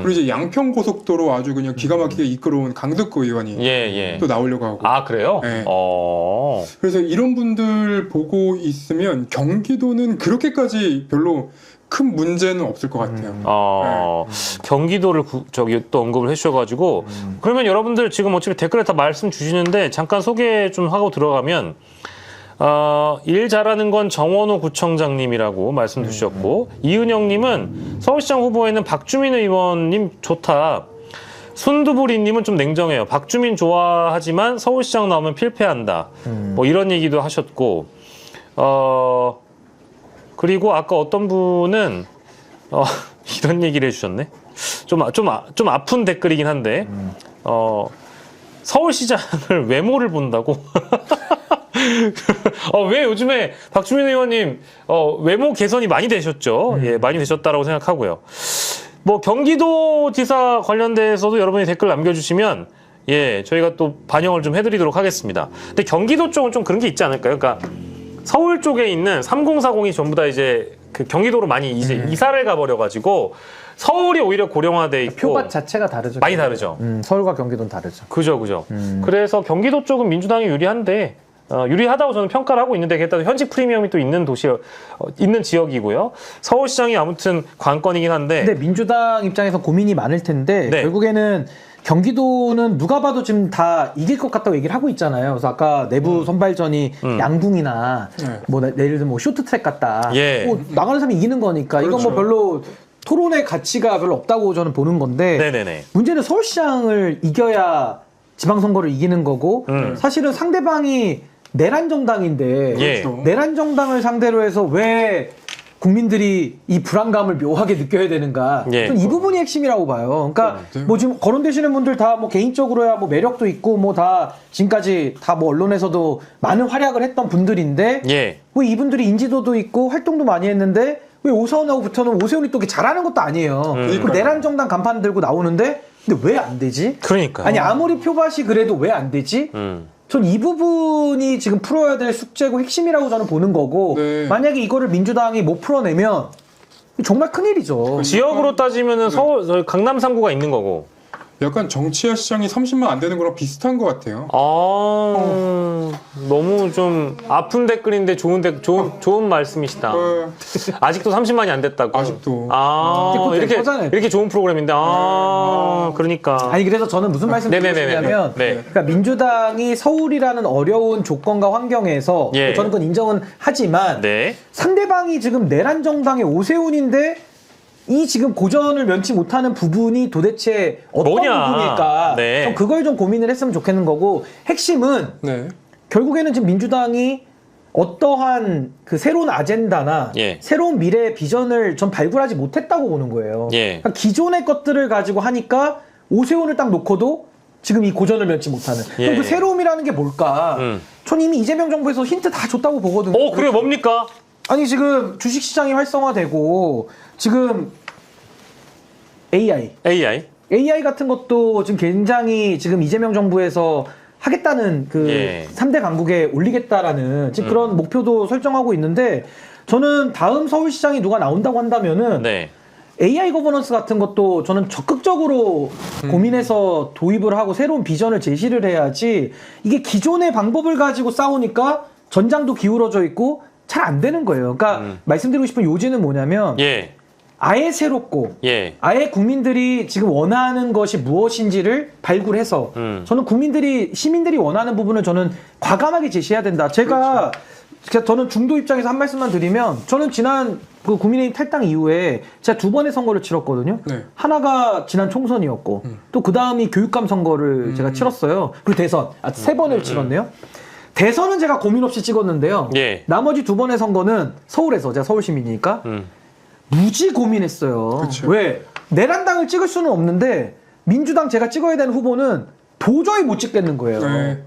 그리고 이제 양평 고속도로 아주 그냥 기가 막히게 이끌어온 강덕구 의원이 예. 또 나오려고 하고. 아, 그래요? 네. 어. 그래서 이런 분들 보고 있으면 경기도는 그렇게까지 별로 큰 문제는 없을 것 같아요. 경기도를 저기 또 언급을 해주셔가지고 그러면 여러분들 지금 어차피 댓글에 다 말씀 주시는데 잠깐 소개 좀 하고 들어가면 일 잘하는 건 정원호 구청장님이라고 말씀 주셨고 이은영님은 서울시장 후보에는 박주민 의원님 좋다. 순두부리님은 좀 냉정해요. 박주민 좋아하지만 서울시장 나오면 필패한다. 뭐 이런 얘기도 하셨고 그리고 아까 어떤 분은 이런 얘기를 해주셨네. 좀 아픈 댓글이긴 한데 서울시장을 외모를 본다고. 왜 요즘에 박주민 의원님 외모 개선이 많이 되셨죠? 예, 많이 되셨다라고 생각하고요. 뭐 경기도지사 관련돼서도 여러분이 댓글 남겨주시면 예, 저희가 또 반영을 좀 해드리도록 하겠습니다. 근데 경기도 쪽은 좀 그런 게 있지 않을까요? 그러니까 서울 쪽에 있는 3040이 전부 다 이제 그 경기도로 많이 이제 이사를 가버려가지고 서울이 오히려 고령화돼 있고 표밭 자체가 다르죠. 많이 다르죠. 서울과 경기도는 다르죠. 그죠. 그래서 경기도 쪽은 민주당이 유리한데 유리하다고 저는 평가를 하고 있는데 게다가 현직 프리미엄이 또 있는 도시 있는 지역이고요. 서울시장이 아무튼 관건이긴 한데. 근데 민주당 입장에서 고민이 많을 텐데 네. 결국에는 경기도는 누가 봐도 지금 다 이길 것 같다고 얘기를 하고 있잖아요. 그래서 아까 내부 선발전이 양궁이나 뭐 예를 들면 뭐 쇼트트랙 같다. 예. 뭐 나가는 사람이 이기는 거니까 이건 뭐 별로 토론의 가치가 별로 없다고 저는 보는 건데 네네네. 문제는 서울시장을 이겨야 지방선거를 이기는 거고 사실은 상대방이 내란 정당인데 예. 내란 정당을 상대로 해서 왜 국민들이 이 불안감을 묘하게 느껴야 되는가? 예. 저는 이 부분이 핵심이라고 봐요. 그러니까 뭐 지금 거론되시는 분들 다 뭐 개인적으로야 뭐 매력도 있고 뭐 다 지금까지 다 뭐 언론에서도 많은 활약을 했던 분들인데 예. 왜 이분들이 인지도도 있고 활동도 많이 했는데 왜 오세훈하고 붙어는 오세훈이 또 이렇게 잘하는 것도 아니에요. 그리고 내란 정당 간판 들고 나오는데 근데 왜 안 되지? 그러니까. 아니 아무리 표밭이 그래도 왜 안 되지? 전 이 부분이 지금 풀어야 될 숙제고 핵심이라고 저는 보는 거고 네. 만약에 이거를 민주당이 못 풀어내면 정말 큰일이죠. 지역으로 따지면은 서울 강남 3구가 있는 거고. 약간 정치화 시장이 30만 안 되는 거랑 비슷한 것 같아요. 너무 좀 아픈 댓글인데 좋은 말씀이시다. 아직도 30만이 안 됐다고. 아직도. 이렇게 좋은 프로그램인데. 그러니까. 아니 그래서 저는 무슨 말씀 드리냐면 네. 그러니까 민주당이 서울이라는 어려운 조건과 환경에서 예. 저는 그건 인정은 하지만 네. 상대방이 지금 내란 정당의 오세훈인데 이 지금 고전을 면치 못하는 부분이 도대체 어떤 뭐냐. 부분일까? 네. 전 그걸 좀 고민을 했으면 좋겠는 거고 핵심은 네. 결국에는 지금 민주당이 어떠한 그 새로운 아젠다나 예. 새로운 미래의 비전을 전 발굴하지 못했다고 보는 거예요. 예. 그러니까 기존의 것들을 가지고 하니까 오세훈을 딱 놓고도 지금 이 고전을 면치 못하는. 예. 그럼 그 새로움이라는 게 뭘까? 전 이미 이재명 정부에서 힌트 다 줬다고 보거든요. 그게 뭡니까? 아니 지금 주식시장이 활성화되고 지금 AI 같은 것도 지금 굉장히 지금 이재명 정부에서 하겠다는 그 예. 3대 강국에 올리겠다라는 지금 그런 목표도 설정하고 있는데 저는 다음 서울시장이 누가 나온다고 한다면은 네. AI 거버넌스 같은 것도 저는 적극적으로 고민해서 도입을 하고 새로운 비전을 제시를 해야지 이게 기존의 방법을 가지고 싸우니까 전장도 기울어져 있고 잘 안 되는 거예요. 그러니까 말씀드리고 싶은 요지는 뭐냐면 예. 아예 새롭고 예. 아예 국민들이 지금 원하는 것이 무엇인지를 발굴해서 저는 시민들이 원하는 부분을 저는 과감하게 제시해야 된다. 제가 저는 중도 입장에서 한 말씀만 드리면 저는 지난 그 국민의힘 탈당 이후에 제가 2번의 선거를 치렀거든요. 네. 하나가 지난 총선이었고 또 그 다음이 교육감 선거를 제가 치렀어요. 그리고 대선 3번을 치렀네요. 대선은 제가 고민 없이 찍었는데요. 예. 나머지 2번의 선거는 서울에서 제가 서울 시민이니까 무지 고민했어요. 그쵸. 왜? 내란당을 찍을 수는 없는데 민주당 제가 찍어야 되는 후보는 도저히 못 찍겠는 거예요. 네.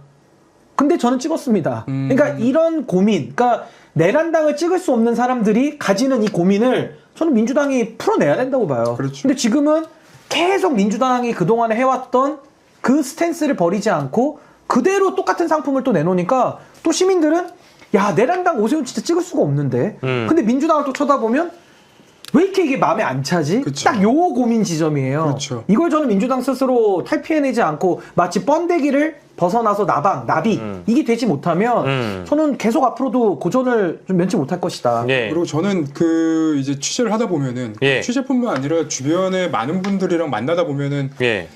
근데 저는 찍었습니다. 그러니까 이런 고민, 그러니까 내란당을 찍을 수 없는 사람들이 가지는 이 고민을 저는 민주당이 풀어내야 된다고 봐요. 그렇죠. 근데 지금은 계속 민주당이 그동안에 해왔던 그 스탠스를 버리지 않고 그대로 똑같은 상품을 또 내놓으니까 또 시민들은 야 내란당 오세훈 진짜 찍을 수가 없는데 근데 민주당을 또 쳐다보면 왜 이렇게 이게 마음에 안 차지? 그쵸. 딱 요 고민 지점이에요. 그렇죠. 이걸 저는 민주당 스스로 탈피해내지 않고 마치 번데기를 벗어나서 나비 이게 되지 못하면 저는 계속 앞으로도 고전을 좀 면치 못할 것이다. 예. 그리고 저는 그 이제 취재를 하다 보면은 예. 취재뿐만 아니라 주변에 많은 분들이랑 만나다 보면은 예.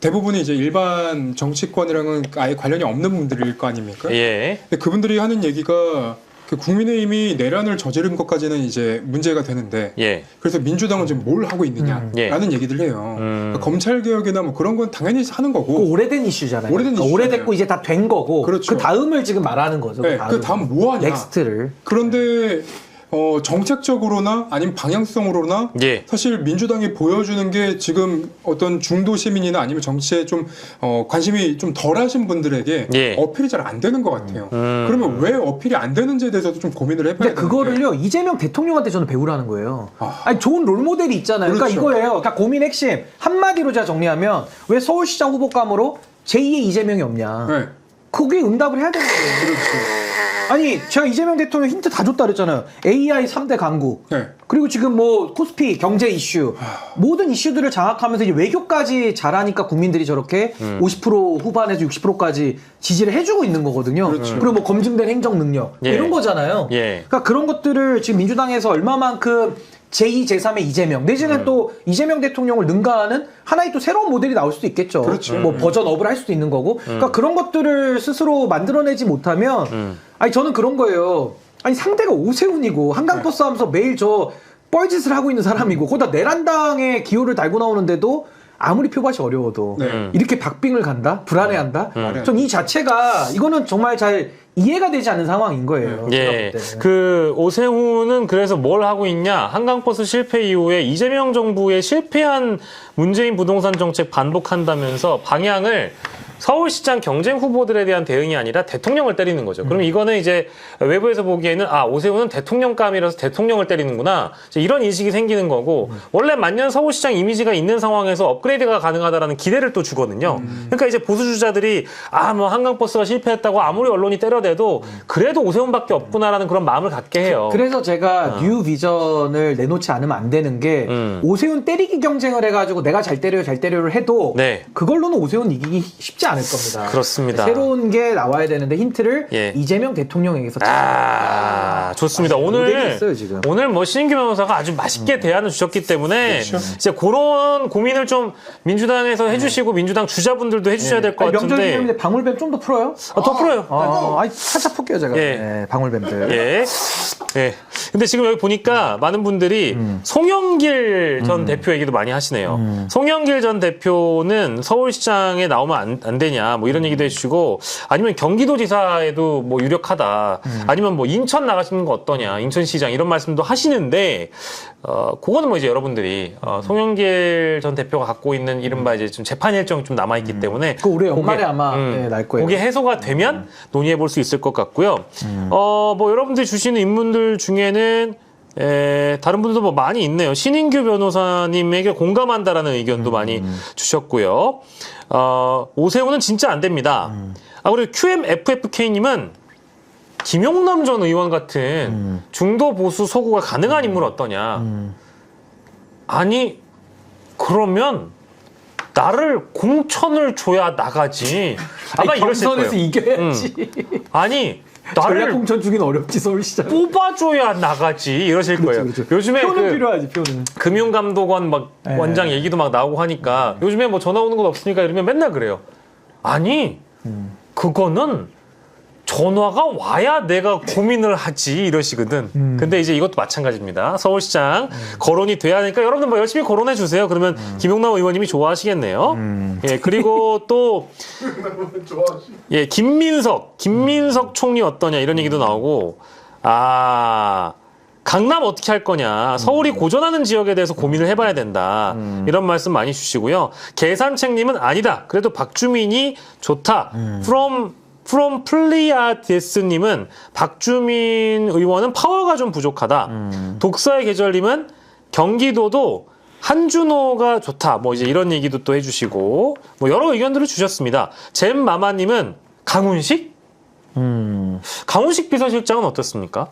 대부분이 이제 일반 정치권이랑은 아예 관련이 없는 분들일 거 아닙니까? 예. 근데 그분들이 하는 얘기가 그 국민의힘이 내란을 저지른 것까지는 이제 문제가 되는데 예. 그래서 민주당은 지금 뭘 하고 있느냐라는 예. 얘기들 해요. 그러니까 검찰 개혁이나 뭐 그런 건 당연히 하는 그 거고. 오래된 이슈잖아요. 오래된 그러니까 이슈잖아요. 오래됐고 이제 다 된 거고 그렇죠. 그 다음을 지금 말하는 거죠. 네, 그 다음 뭐 하냐. 넥스트를. 그런데 정책적으로나 아니면 방향성으로나 예. 사실 민주당이 보여주는 게 지금 어떤 중도 시민이나 아니면 정치에 좀 관심이 좀 덜하신 분들에게 예. 어필이 잘 안 되는 것 같아요. 그러면 왜 어필이 안 되는지에 대해서도 좀 고민을 해봐야 근데 되는데. 그거를요 이재명 대통령한테 저는 배우라는 거예요. 아니 좋은 롤 모델이 있잖아요. 그러니까 그렇죠. 이거예요. 그러니까 고민 핵심 한마디로 제가 정리하면 왜 서울시장 후보감으로 제2의 이재명이 없냐. 네. 거기에 응답을 해야 되는 거예요. 그렇죠. 아니 제가 이재명 대통령 힌트 다 줬다 그랬잖아요. AI 3대 강국. 네. 그리고 지금 뭐 코스피 경제 이슈 모든 이슈들을 장악하면서 이제 외교까지 잘하니까 국민들이 저렇게 50% 후반에서 60%까지 지지를 해주고 있는 거거든요. 그렇죠. 그리고 뭐 검증된 행정 능력 예. 이런 거잖아요. 예. 그러니까 그런 것들을 지금 민주당에서 얼마만큼 제2, 제3의 이재명 내지는 또 이재명 대통령을 능가하는 하나의 또 새로운 모델이 나올 수도 있겠죠. 그렇죠. 뭐 버전업을 할 수도 있는 거고. 그러니까 그런 것들을 스스로 만들어내지 못하면 아니 저는 그런 거예요. 아니 상대가 오세훈이고 한강버스 하면서 매일 저 뻘짓을 하고 있는 사람이고 거기다 내란당의 기호를 달고 나오는데도 아무리 표밭이 어려워도 네. 이렇게 박빙을 간다? 불안해한다? 음. 전 이 자체가 이거는 정말 잘 이해가 되지 않는 상황인 거예요. 제가 예. 볼 때는. 그 오세훈은 그래서 뭘 하고 있냐? 한강버스 실패 이후에 이재명 정부의 실패한 문재인 부동산 정책 반복한다면서 방향을 서울시장 경쟁 후보들에 대한 대응이 아니라 대통령을 때리는 거죠. 그럼 이거는 이제 외부에서 보기에는 아 오세훈은 대통령감이라서 대통령을 때리는구나 이제 이런 인식이 생기는 거고 원래 만년 서울시장 이미지가 있는 상황에서 업그레이드가 가능하다라는 기대를 또 주거든요. 그러니까 이제 보수 주자들이 아 뭐 한강버스가 실패했다고 아무리 언론이 때려대도 그래도 오세훈밖에 없구나라는 그런 마음을 갖게 해요. 그래서 제가 뉴 비전을 내놓지 않으면 안 되는 게 오세훈 때리기 경쟁을 해가지고 내가 잘 때려를 해도 네. 그걸로는 오세훈 이기기 쉽지 않을 겁니다. 그렇습니다. 새로운 게 나와야 되는데 힌트를 예. 이재명 대통령에게서 아, 좋습니다. 모델이 오늘 있어요, 지금. 오늘 뭐 신인규 변호사가 아주 맛있게 대안을 주셨기 때문에 이제 그런 고민을 좀 민주당에서 해주시고 민주당 주자분들도 해주셔야 될 것 아니, 명절 같은데. 기념인데 방울뱀 좀 더 풀어요? 더 풀어요. 아니 살짝 풀게요 제가. 예. 네, 방울뱀들. 예. 예. 근데 지금 여기 보니까 많은 분들이 송영길 전 대표 얘기도 많이 하시네요. 송영길 전 대표는 서울시장에 나오면 안 되냐, 뭐 이런 얘기도 해주시고, 아니면 경기도지사에도 뭐 유력하다, 아니면 뭐 인천 나가시는 거 어떠냐, 인천시장 이런 말씀도 하시는데, 그거는 뭐 이제 여러분들이, 송영길 전 대표가 갖고 있는 이른바 이제 좀 재판 일정이 좀 남아있기 때문에, 그 올해 연말에 아마 날 거예요. 그게 해소가 되면 논의해 볼 수 있을 것 같고요. 뭐 여러분들이 주시는 인물들 중에는 다른 분들도 뭐 많이 있네요. 신인규 변호사님에게 공감한다라는 의견도 많이 주셨고요. 오세훈은 진짜 안 됩니다. 그리고 QMFFK님은 김용남 전 의원 같은 중도 보수 서구가 가능한 인물 어떠냐. 아니 그러면 나를 공천을 줘야 나가지. 아마 이러실 경선에서 거예요. 이겨야지. 아니 전략 나를 공천 주긴 어렵지 서울시장. 뽑아줘야 나가지 이러실 거예요. 그렇죠. 요즘에 표는 그 필요하지 표는. 금융감독원 막 네. 원장 얘기도 막 나오고 하니까 요즘에 뭐 전화 오는 건 없으니까 이러면 맨날 그래요. 아니 그거는 전화가 와야 내가 고민을 하지 이러시거든. 근데 이제 이것도 마찬가지입니다. 서울시장 거론이 돼야 하니까 여러분들 뭐 열심히 거론해 주세요. 그러면 김용남 의원님이 좋아하시겠네요. 예, 그리고 또 예, 김민석 총리 어떠냐 이런 얘기도 나오고 강남 어떻게 할 거냐. 서울이 고전하는 지역에 대해서 고민을 해봐야 된다. 이런 말씀 많이 주시고요. 계산책님은 아니다. 그래도 박주민이 좋다. From 플리아데스님은 박주민 의원은 파워가 좀 부족하다. 독사의 계절님은 경기도도 한준호가 좋다. 뭐 이제 이런 얘기도 또 해주시고 뭐 여러 의견들을 주셨습니다. 잼마마님은 강훈식? 강훈식 비서실장은 어떻습니까?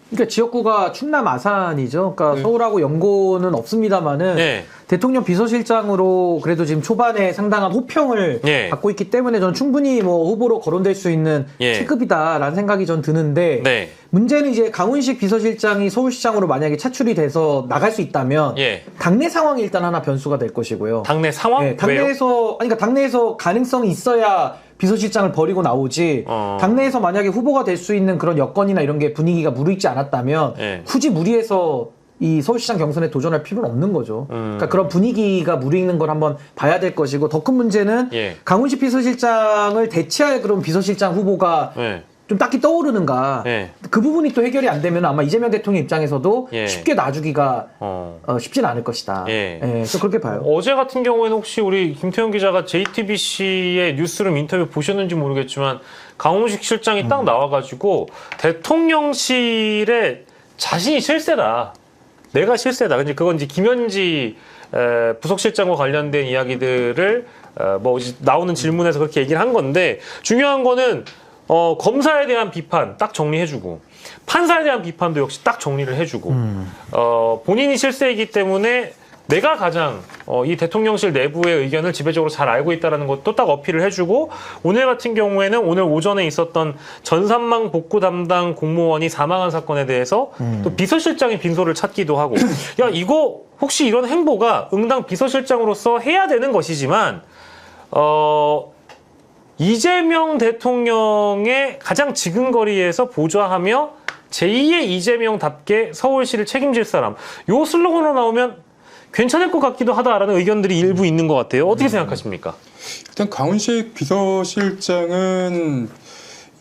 그러니까 지역구가 충남 아산이죠. 그러니까 서울하고 연고는 없습니다만은 네. 대통령 비서실장으로 그래도 지금 초반에 상당한 호평을 예. 받고 있기 때문에 저는 충분히 뭐 후보로 거론될 수 있는 예. 체급이다라는 생각이 전 드는데 네. 문제는 이제 강훈식 비서실장이 서울시장으로 만약에 차출이 돼서 나갈 수 있다면 예. 당내 상황이 일단 하나 변수가 될 것이고요. 당내 상황? 네, 왜요? 그러니까 당내에서 가능성이 있어야 비서실장을 버리고 나오지 당내에서 만약에 후보가 될 수 있는 그런 여건이나 이런 게 분위기가 무르익지 않았다면 예. 굳이 무리해서 이 서울시장 경선에 도전할 필요는 없는 거죠. 그러니까 그런 분위기가 무르익는 걸 한번 봐야 될 것이고 더 큰 문제는 예. 강훈식 비서실장을 대체할 그런 비서실장 후보가 네. 좀 딱히 떠오르는가. 예. 그 부분이 또 해결이 안 되면 아마 이재명 대통령 입장에서도 예. 쉽게 놔주기가 쉽진 않을 것이다. 예. 저 그렇게 봐요. 어제 같은 경우에는 혹시 우리 김태형 기자가 JTBC의 뉴스룸 인터뷰 보셨는지 모르겠지만 강훈식 실장이 딱 나와가지고 대통령실에 자신이 실세다. 내가 실세다. 근데 그건 이제 김현지 부속실장과 관련된 이야기들을 뭐 이제 나오는 질문에서 그렇게 얘기를 한 건데 중요한 거는 검사에 대한 비판 딱 정리해주고 판사에 대한 비판도 역시 딱 정리를 해주고 본인이 실세이기 때문에 내가 가장 이 대통령실 내부의 의견을 지배적으로 잘 알고 있다는 것도 딱 어필을 해주고 오늘 같은 경우에는 오늘 오전에 있었던 전산망 복구 담당 공무원이 사망한 사건에 대해서 또 비서실장의 빈소를 찾기도 하고 야 이거 혹시 이런 행보가 응당 비서실장으로서 해야 되는 것이지만 이재명 대통령의 가장 지근거리에서 보좌하며 제2의 이재명답게 서울시를 책임질 사람 요 슬로건으로 나오면 괜찮을 것 같기도 하다라는 의견들이 일부 있는 것 같아요. 어떻게 생각하십니까? 일단 강훈식 비서실장은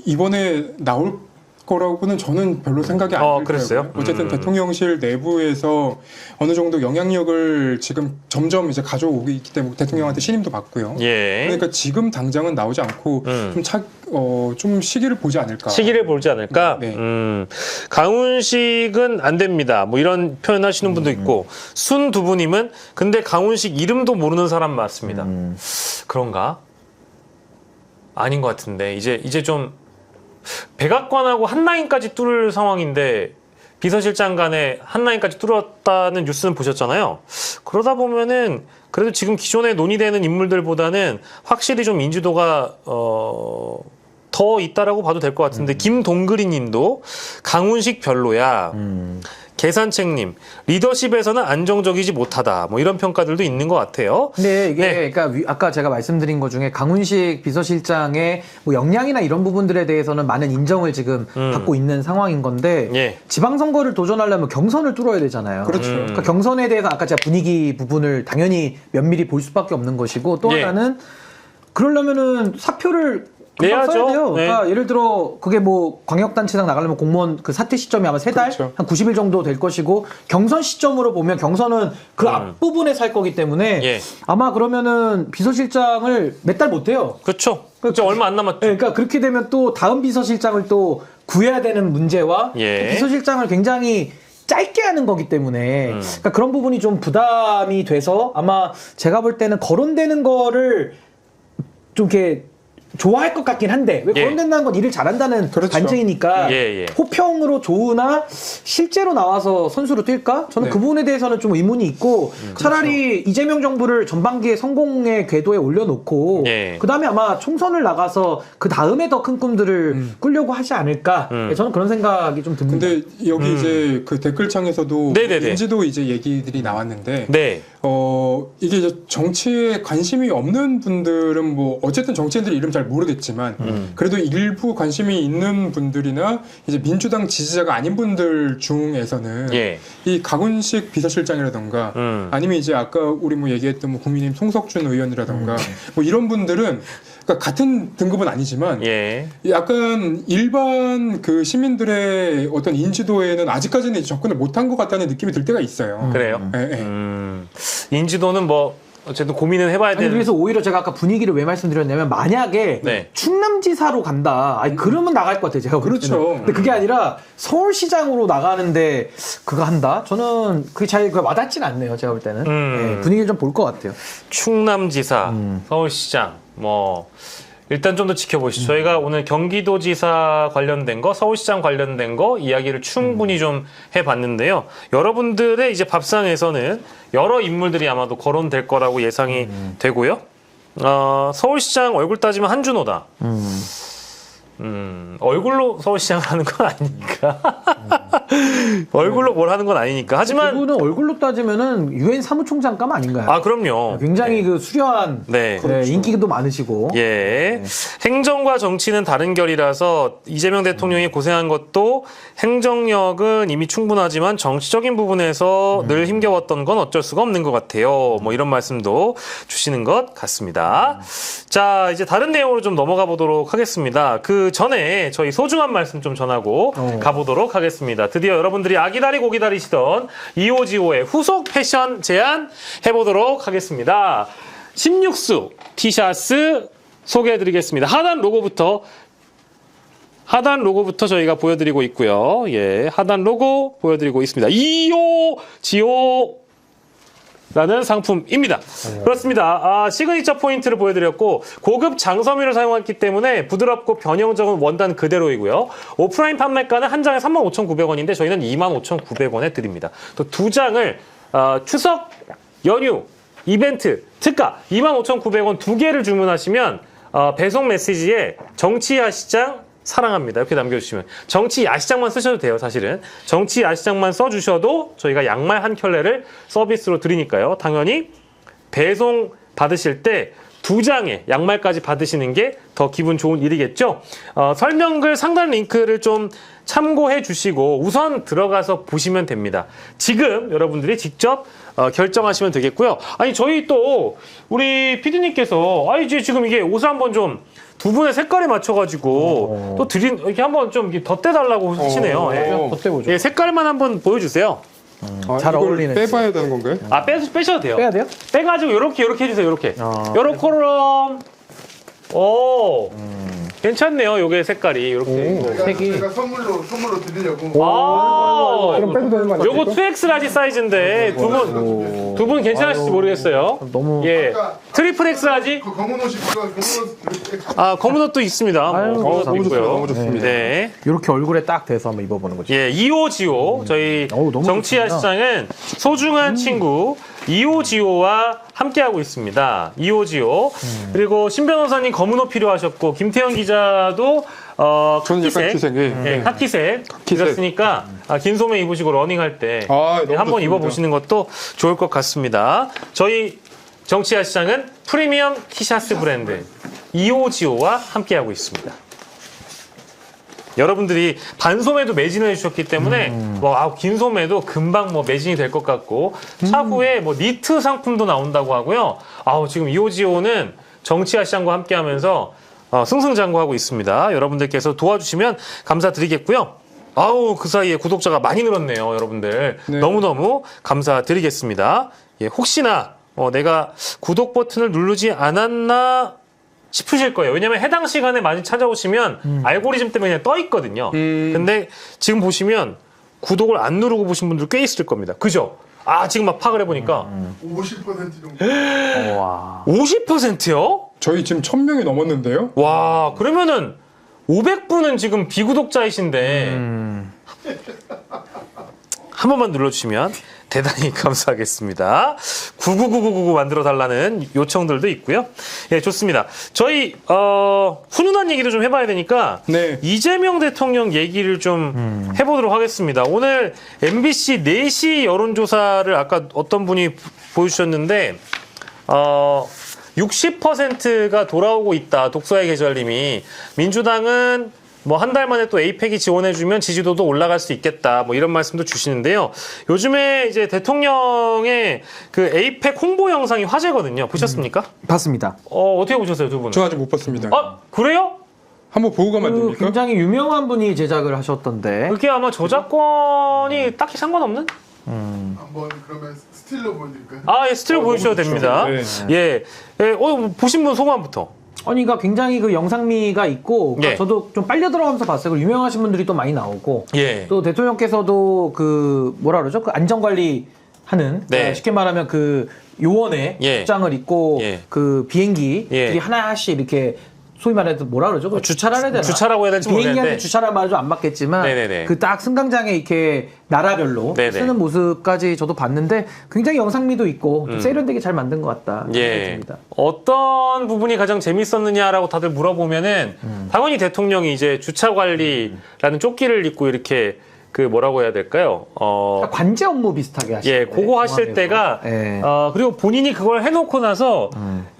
이번에 나올 거라고는 저는 별로 생각이 안 들고요. 그랬어요? 어쨌든 대통령실 내부에서 어느 정도 영향력을 지금 점점 이제 가져오고 있기 때문에 대통령한테 신임도 받고요. 예. 그러니까 지금 당장은 나오지 않고 좀 시기를 보지 않을까. 시기를 보지 않을까? 네. 강훈식은 안 됩니다. 뭐 이런 표현 하시는 분도 있고 순두부님은 근데 강훈식 이름도 모르는 사람 맞습니다. 그런가? 아닌 것 같은데 이제 좀 백악관하고 한 라인까지 뚫을 상황인데 비서실장 간에 한 라인까지 뚫었다는 뉴스는 보셨잖아요. 그러다 보면은 그래도 지금 기존에 논의되는 인물들보다는 확실히 좀 인지도가 더 있다라고 봐도 될 것 같은데 김동그리 님도 강훈식 별로야. 계산책님 리더십에서는 안정적이지 못하다. 뭐 이런 평가들도 있는 것 같아요. 근데 이게 네. 그러니까 아까 제가 말씀드린 것 중에 강훈식 비서실장의 뭐 역량이나 이런 부분들에 대해서는 많은 인정을 지금 받고 있는 상황인 건데 예. 지방선거를 도전하려면 경선을 뚫어야 되잖아요. 그렇죠. 그러니까 경선에 대해서 아까 제가 분위기 부분을 당연히 면밀히 볼 수밖에 없는 것이고 또 예. 하나는 그러려면은 사표를 금방 내야죠. 써야 돼요. 네. 그러니까 예를 들어 그게 뭐 광역단체장 나가려면 공무원 그 사퇴 시점이 아마 3달? 그렇죠. 한 90일 정도 될 것이고 경선 시점으로 보면 경선은 그 앞부분에 살 거기 때문에 예. 아마 그러면은 비서실장을 몇 달 못 해요. 그렇죠. 이제 얼마 안 남았죠. 네, 그러니까 그렇게 되면 또 다음 비서실장을 또 구해야 되는 문제와 예. 또 비서실장을 굉장히 짧게 하는 거기 때문에 그러니까 그런 부분이 좀 부담이 돼서 아마 제가 볼 때는 거론되는 거를 좀 이렇게 좋아할 것 같긴 한데 왜 예. 거론된다는 건 일을 잘한다는 그렇죠. 반증이니까 예. 호평으로 좋으나 실제로 나와서 선수로 뛸까? 저는 네. 그 부분에 대해서는 좀 의문이 있고 차라리 이재명 정부를 전반기에 성공의 궤도에 올려놓고 예. 그 다음에 아마 총선을 나가서 그 다음에 더 큰 꿈들을 꾸려고 하지 않을까? 저는 그런 생각이 좀 듭니다. 근데 여기 이제 그 댓글창에서도 네네네. 인지도 이제 얘기들이 나왔는데 네. 이게 이제 정치에 관심이 없는 분들은 뭐 어쨌든 정치인들 이름 잘 모르겠지만 그래도 일부 관심이 있는 분들이나 이제 민주당 지지자가 아닌 분들 중에서는 예. 이 강훈식 비서실장이라던가 아니면 이제 아까 우리 뭐 얘기했던 뭐 국민의힘 송석준 의원이라던가 뭐 이런 분들은 그러니까 같은 등급은 아니지만 예. 약간 일반 그 시민들의 어떤 인지도에는 아직까지는 이제 접근을 못한 것 같다는 느낌이 들 때가 있어요. 그래요. 예, 예. 인지도는 뭐 어쨌든 고민은 해봐야 아니 되는. 그래서 오히려 제가 아까 분위기를 왜 말씀드렸냐면 만약에 네. 충남지사로 간다. 아니 그러면 나갈 것 같아요. 제가 볼 때는. 그렇죠. 근데 그게 아니라 서울시장으로 나가는데 그거 한다. 저는 그게 잘 와닿진 않네요. 제가 볼 때는 네, 분위기를 좀 볼 것 같아요. 충남지사, 서울시장, 뭐 일단 좀 더 지켜보시죠. 저희가 오늘 경기도지사 관련된 거, 서울시장 관련된 거 이야기를 충분히 좀 해봤는데요. 여러분들의 이제 밥상에서는 여러 인물들이 아마도 거론될 거라고 예상이 되고요. 서울시장 얼굴 따지면 한준호다. 얼굴로 서울시장을 하는 건 아니니까. 얼굴로 뭘 하는 건 아니니까. 하지만 그분은 얼굴로 따지면은 유엔 사무총장감 아닌가요? 아 그럼요. 굉장히 그 수려한 네. 인기도 많으시고. 예. 행정과 정치는 다른 결이라서 이재명 대통령이 고생한 것도 행정력은 이미 충분하지만 정치적인 부분에서 늘 힘겨웠던 건 어쩔 수가 없는 것 같아요. 뭐 이런 말씀도 주시는 것 같습니다. 자, 이제 다른 내용으로 좀 넘어가 보도록 하겠습니다. 그 전에 저희 소중한 말씀 좀 전하고 가보도록 하겠습니다. 드디어 여러분들이 아기다리고 기다리시던 이오지오의 후속 패션 제안 해보도록 하겠습니다. 16수 티셔츠 소개해드리겠습니다. 하단 로고부터 저희가 보여드리고 있고요. 예, 하단 로고 보여드리고 있습니다. 이오지오 라는 상품입니다. 그렇습니다. 시그니처 포인트를 보여드렸고 고급 장섬유를 사용했기 때문에 부드럽고 변형적인 원단 그대로이고요. 오프라인 판매가는 한 장에 35,900원인데 저희는 25,900원에 드립니다. 또 두 장을 추석 연휴 이벤트 특가 25,900원 두 개를 주문하시면 배송 메시지에 정치 야시장 사랑합니다. 이렇게 남겨주시면 정치 야시장만 쓰셔도 돼요. 사실은 정치 야시장만 써주셔도 저희가 양말 한 켤레를 서비스로 드리니까요. 당연히 배송 받으실 때 두 장의 양말까지 받으시는 게 더 기분 좋은 일이겠죠. 설명글 상단 링크를 좀 참고해 주시고 우선 들어가서 보시면 됩니다. 지금 여러분들이 직접 결정하시면 되겠고요. 아니 저희 또 우리 PD님께서 이제 지금 이게 옷을 한번 좀 두 분의 색깔에 맞춰가지고 또 이렇게 한번 좀 덧대달라고 하시네요. 예. 덧대보죠. 예, 색깔만 한번 보여주세요. 잘 이걸 어울리는 빼봐야 되는 건가요? 빼셔도 돼요. 빼야 돼요? 빼가지고 이렇게 해주세요. 이렇게. 요렇게럼. 오. 괜찮네요. 요게 색깔이 이렇게. 색이. 제가 선물로 드리려고. 그럼 빼도 되는 거 아니에요? 요거 2X 라지 사이즈인데 두 분 괜찮으실지 모르겠어요. 너무 예. 트리플 X 라지? 그 검은 옷이 검은 옷 검은 옷도 있습니다. 아유, 검은 옷도 너무 좋습니다. 있고요. 너무 좋습니다. 네. 이렇게 얼굴에 딱 대서 한번 입어보는 거죠. 예, 이오지오 저희 너무 정치야 좋습니다. 시장은 소중한 친구 이오지오와 함께하고 있습니다. 이오지오 그리고 신 변호사님 검은 옷 필요하셨고 김태현 기자도 저는 약간 카키색, 카키색, 예, 카키색 입으셨으니까 긴 소매 입으시고 러닝할 때 너무 한번 좋습니다. 입어보시는 것도 좋을 것 같습니다. 저희 정치야 시장은 프리미엄 티셔츠 브랜드 이오지오와 함께하고 있습니다. 여러분들이 반소매도 매진을 해주셨기 때문에 긴 소매도 금방 매진이 될 것 같고 차후에 니트 상품도 나온다고 하고요. 지금 이오지오는 정치야 시장과 함께하면서 승승장구하고 있습니다. 여러분들께서 도와주시면 감사드리겠고요. 그 사이에 구독자가 많이 늘었네요, 여러분들. 네. 너무너무 감사드리겠습니다. 예, 혹시나 내가 구독 버튼을 누르지 않았나 싶으실 거예요. 왜냐면 해당 시간에 많이 찾아오시면 알고리즘 때문에 그냥 떠 있거든요. 근데 지금 보시면 구독을 안 누르고 보신 분들 꽤 있을 겁니다. 그죠? 지금 막 파악을 해보니까 50% 정도. 와. 50%요? 저희 지금 1,000명이 넘었는데요? 와, 그러면은 500분은 지금 비구독자이신데 한 번만 눌러주시면 대단히 감사하겠습니다. 999999 만들어달라는 요청들도 있고요. 예, 좋습니다. 저희 훈훈한 얘기도 좀 해봐야 되니까 네. 이재명 대통령 얘기를 좀 해보도록 하겠습니다. 오늘 MBC 4시 여론조사를 아까 어떤 분이 보여주셨는데 60%가 돌아오고 있다. 독서의 계절님이. 민주당은 한 달 만에 또 에이펙이 지원해주면 지지도도 올라갈 수 있겠다. 이런 말씀도 주시는데요. 요즘에 이제 대통령의 그 에이펙 홍보 영상이 화제거든요. 보셨습니까? 봤습니다. 어떻게 보셨어요, 두 분은? 저 아직 못 봤습니다. 그래요? 한번 보고 가면 안 됩니까? 굉장히 유명한 분이 제작을 하셨던데. 그게 아마 저작권이 딱히 상관없는? 한번 그러면 스틸로 보여드릴까요? 예, 스틸 보여주셔도 됩니다. 네. 예. 보신 분 소감부터. 그러니까 굉장히 그 영상미가 있고 예. 저도 좀 빨려 들어가면서 봤어요. 그리고 유명하신 분들이 또 많이 나오고 예. 또 대통령께서도 그 그 안전관리 하는 네. 쉽게 말하면 그 요원의 예. 복장을 입고 예. 그 비행기들이 예. 하나씩 이렇게 소위 말해서 그 주차를 해야 되나? 주차라고 해야 될지 모르겠는데. 비행기한테 주차란 말은 좀 안 맞겠지만 네네네. 그 딱 승강장에 이렇게 나라별로 네네. 쓰는 모습까지 저도 봤는데 굉장히 영상미도 있고 좀 세련되게 잘 만든 것 같다 생각이 예. 듭니다. 어떤 부분이 가장 재밌었느냐라고 다들 물어보면은 당연히 대통령이 이제 주차 관리라는 조끼를 입고 이렇게 그 뭐라고 해야 될까요? 관제 업무 비슷하게 하시죠. 예, 그거 하실 때가 그리고 본인이 그걸 해놓고 나서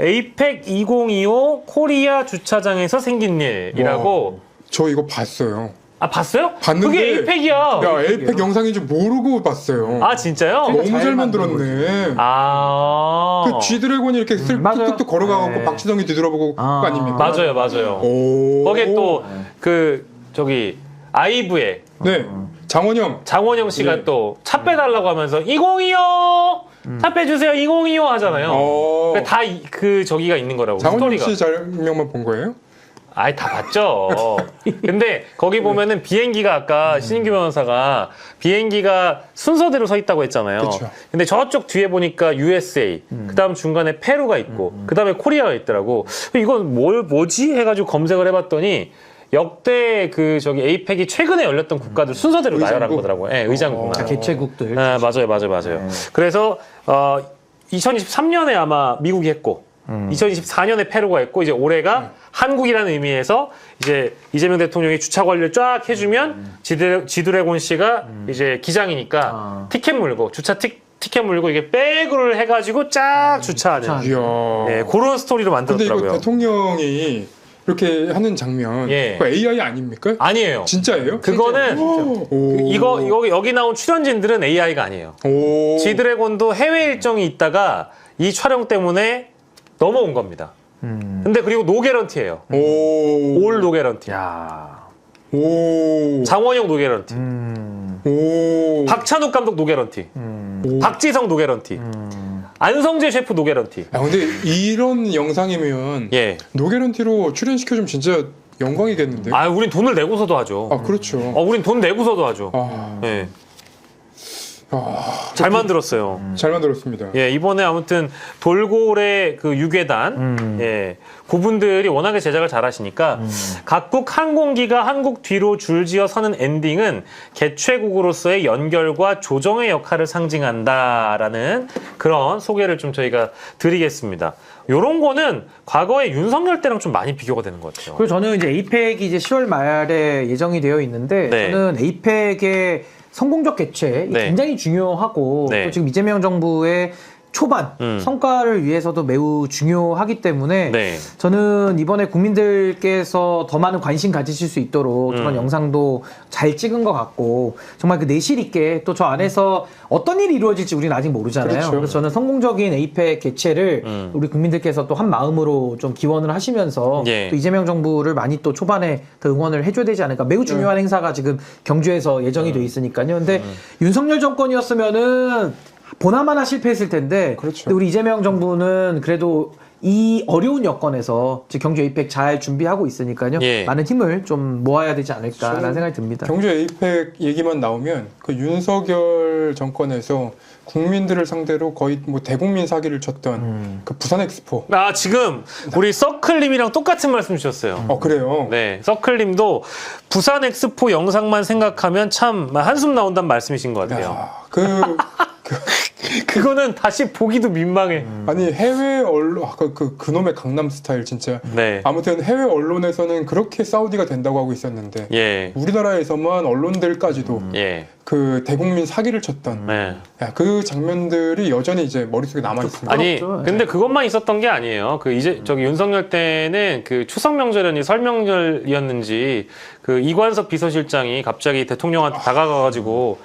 에이펙 2025 코리아 주차장에서 생긴 일이라고. 저 이거 봤어요. 아, 봤어요? 봤는데 그게 에이펙이야. 야, 에이펙 영상인 줄 모르고 봤어요. 아, 진짜요? 너무 잘 잘 만들었네. 아. 그 G드래곤이 이렇게 맞아요. 툭툭툭 걸어가고 네. 박지성이 뒤돌아보고 그거 아닙니까? 맞아요, 맞아요. 오. 거기에 또 그 저기 아이브의 네. 장원영. 장원영 씨가 네. 또 차 빼달라고 하면서 2025 차 빼주세요 2025 하잖아요. 다 그 저기가 있는 거라고 장원영 스토리가. 씨 장면만 본 거예요? 아이 다 봤죠. 근데 거기 보면은 비행기가 아까 신인규 변호사가 비행기가 순서대로 서 있다고 했잖아요. 그쵸. 근데 저쪽 뒤에 보니까 USA, 그다음 중간에 페루가 있고, 그다음에 코리아가 있더라고. 이건 뭐지 해가지고 검색을 해봤더니 역대 그 저기 에이펙이 최근에 열렸던 국가들 순서대로 나열한 의장국? 거더라고요. 예, 의장국. 개최국들. 네, 맞아요. 그래서 2023년에 아마 미국이 했고 2024년에 페루가 했고 이제 올해가 한국이라는 의미에서 이제 이재명 대통령이 주차 관리를 쫙 해주면 지드래곤 씨가 이제 기장이니까 티켓 물고 주차 티켓 물고 이게 백을 해가지고 쫙 주차하는 이야. 네, 그런 스토리로 근데 이거 만들었더라고요. 대통령이 이렇게 하는 장면 예. 그거 AI 아닙니까? 아니에요. 진짜예요? 그거는 오. 여기 나온 출연진들은 AI가 아니에요. 오. 지드래곤도 해외 일정이 있다가 이 촬영 때문에 넘어온 겁니다. 근데 그리고 노 개런티예요. 오. 올 노 개런티. 야. 오. 장원영 노 개런티. 오. 박찬욱 감독 노 개런티. 박지성 노 개런티. 안성재 셰프 노 개런티. 아 근데 이런 영상이면 예. 노게런티로 출연시켜주면 진짜 영광이겠는데? 아, 우린 돈을 내고서도 하죠. 아 그렇죠. 우린 돈 내고서도 하죠. 아, 예. 잘 만들었어요. 잘 만들었습니다. 예, 이번에 아무튼 돌고래 그 유괴단, 예, 그분들이 워낙에 제작을 잘하시니까 각국 항공기가 한국 뒤로 줄지어 서는 엔딩은 개최국으로서의 연결과 조정의 역할을 상징한다라는 그런 소개를 좀 저희가 드리겠습니다. 요런 거는 과거에 윤석열 때랑 좀 많이 비교가 되는 것 같아요. 그리고 저는 이제 에이펙이 이제 10월 말에 예정이 되어 있는데 네. 저는 에이펙의 성공적 개최 네. 굉장히 중요하고 네. 또 지금 이재명 정부의 초반 성과를 위해서도 매우 중요하기 때문에 네. 저는 이번에 국민들께서 더 많은 관심 가지실 수 있도록 그런 영상도 잘 찍은 것 같고 정말 그 내실 있게 또 저 안에서 어떤 일이 이루어질지 우리는 아직 모르잖아요. 그렇죠. 그래서 저는 성공적인 에이펙 개최를 우리 국민들께서 또 한 마음으로 좀 기원을 하시면서 예. 또 이재명 정부를 많이 또 초반에 더 응원을 해줘야 되지 않을까. 매우 중요한 행사가 지금 경주에서 예정이 돼 있으니까요. 근데 윤석열 정권이었으면은 보나마나 실패했을 텐데 그렇죠. 근데 우리 이재명 정부는 그래도 이 어려운 여건에서 지금 경주 에이펙 잘 준비하고 있으니까요. 예. 많은 힘을 좀 모아야 되지 않을까라는 생각이 듭니다. 경주 에이펙 얘기만 나오면 그 윤석열 정권에서 국민들을 상대로 거의 뭐 대국민 사기를 쳤던 그 부산 엑스포. 아, 지금 우리 서클님이랑 똑같은 말씀 주셨어요. 그래요. 네, 서클님도 부산 엑스포 영상만 생각하면 참 한숨 나온다는 말씀이신 것 같아요. 야, 그거는 다시 보기도 민망해. 아니 해외 언론 그놈의 강남 스타일 진짜. 네. 아무튼 해외 언론에서는 그렇게 사우디가 된다고 하고 있었는데 예. 우리나라에서만 언론들까지도 예. 그 대국민 사기를 쳤던 네. 야, 그 장면들이 여전히 이제 머릿속에 남아 있습니다. 아니, 부끄럽죠. 근데 그것만 있었던 게 아니에요. 그 이제 저기 윤석열 때는 그 추석 명절이었는지 설 명절이었는지 그 이관석 비서실장이 갑자기 대통령한테 다가가가지고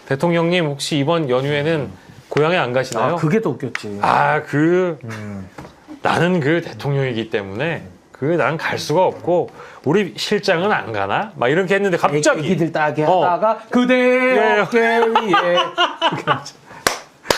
대통령님 혹시 이번 연휴에는 고향에 안 가시나요? 그게 더 웃겼지. 나는 그 대통령이기 때문에 난 갈 수가 없고 우리 실장은 안 가나? 막 이렇게 했는데 갑자기 애기들 따게 하다가 그대 어깨 위에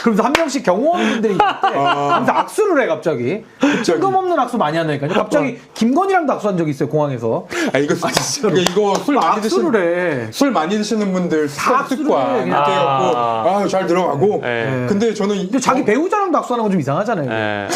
그러면서 한 명씩 경호원분들이 있는데 하면서 악수를 해 갑자기. 뜬금없는 악수 많이 하니까요. 갑자기 김건희랑도 악수한 적이 있어요 공항에서. 이거 그러니까 이거 술 많이 드시는 악수를 해. 술 많이 드시는 분들 다 습관 악수를 해, 이렇게 해갖고 잘 들어가고. 예. 근데 저는 근데 자기 배우자랑도 악수하는 건 좀 이상하잖아요. 예.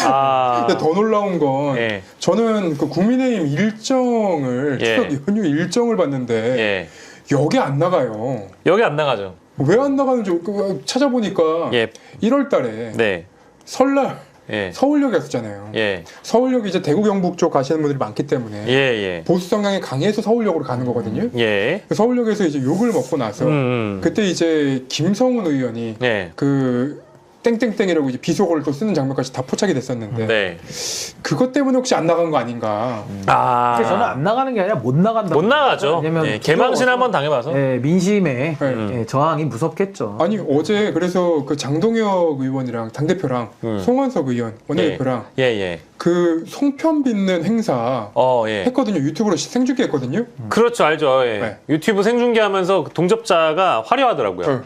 근데 더 놀라운 건 예. 저는 그 국민의힘 일정을 예. 추석 연휴 일정을 봤는데 예. 여기 안 나가요. 여기 안 나가죠. 왜 안 나가는지 찾아보니까 예. 1월 달에 네. 설날 예. 서울역에 갔었잖아요. 예. 서울역이 이제 대구 경북 쪽 가시는 분들이 많기 때문에 예, 예. 보수 성향이 강해서 서울역으로 가는 거거든요. 예. 서울역에서 이제 욕을 먹고 나서 그때 이제 김성훈 의원이 예. 그 땡땡땡이라고 이제 비속어를 또 쓰는 장면까지 다 포착이 됐었는데 네. 그것 때문에 혹시 안 나간 거 아닌가? 아. 근데 저는 안 나가는 게 아니라 못 나간다. 못 나가죠. 왜냐면 예, 개망신 한번 당해봐서. 예, 민심의 네. 예, 저항이 무섭겠죠. 아니 어제 그래서 그 장동혁 의원이랑 당 대표랑 송원석 의원 원내대표랑 예, 예. 그 송편 빚는 행사 예. 했거든요. 유튜브로 생중계했거든요. 그렇죠, 알죠. 예. 네. 유튜브 생중계하면서 동접자가 화려하더라고요.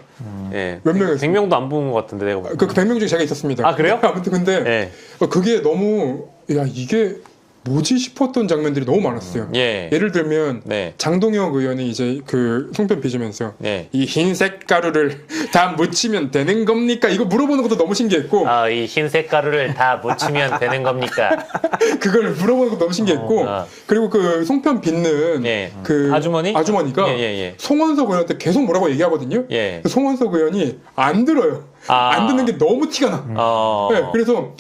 예. 몇 명이었어요? 100명도 안 본 것 같은데 내가 보니까. 그 100명 중에 제가 있었습니다. 아, 그래요? 아무튼 근데 예. 그게 너무 야 이게 뭐지 싶었던 장면들이 너무 많았어요. 예. 예를 들면 네. 장동혁 의원이 이제 그 송편 빚으면서 네. 이 흰색 가루를 다 묻히면 되는 겁니까? 이거 물어보는 것도 너무 신기했고 이 흰색 가루를 다 묻히면 되는 겁니까? 그걸 물어보는 것도 너무 신기했고 그리고 그 송편 빚는 예. 그 아주머니가 예, 예, 예. 송원석 의원한테 계속 뭐라고 얘기하거든요. 예. 그 송원석 의원이 안 들어요. 안 듣는 게 너무 티가 나. 네, 그래서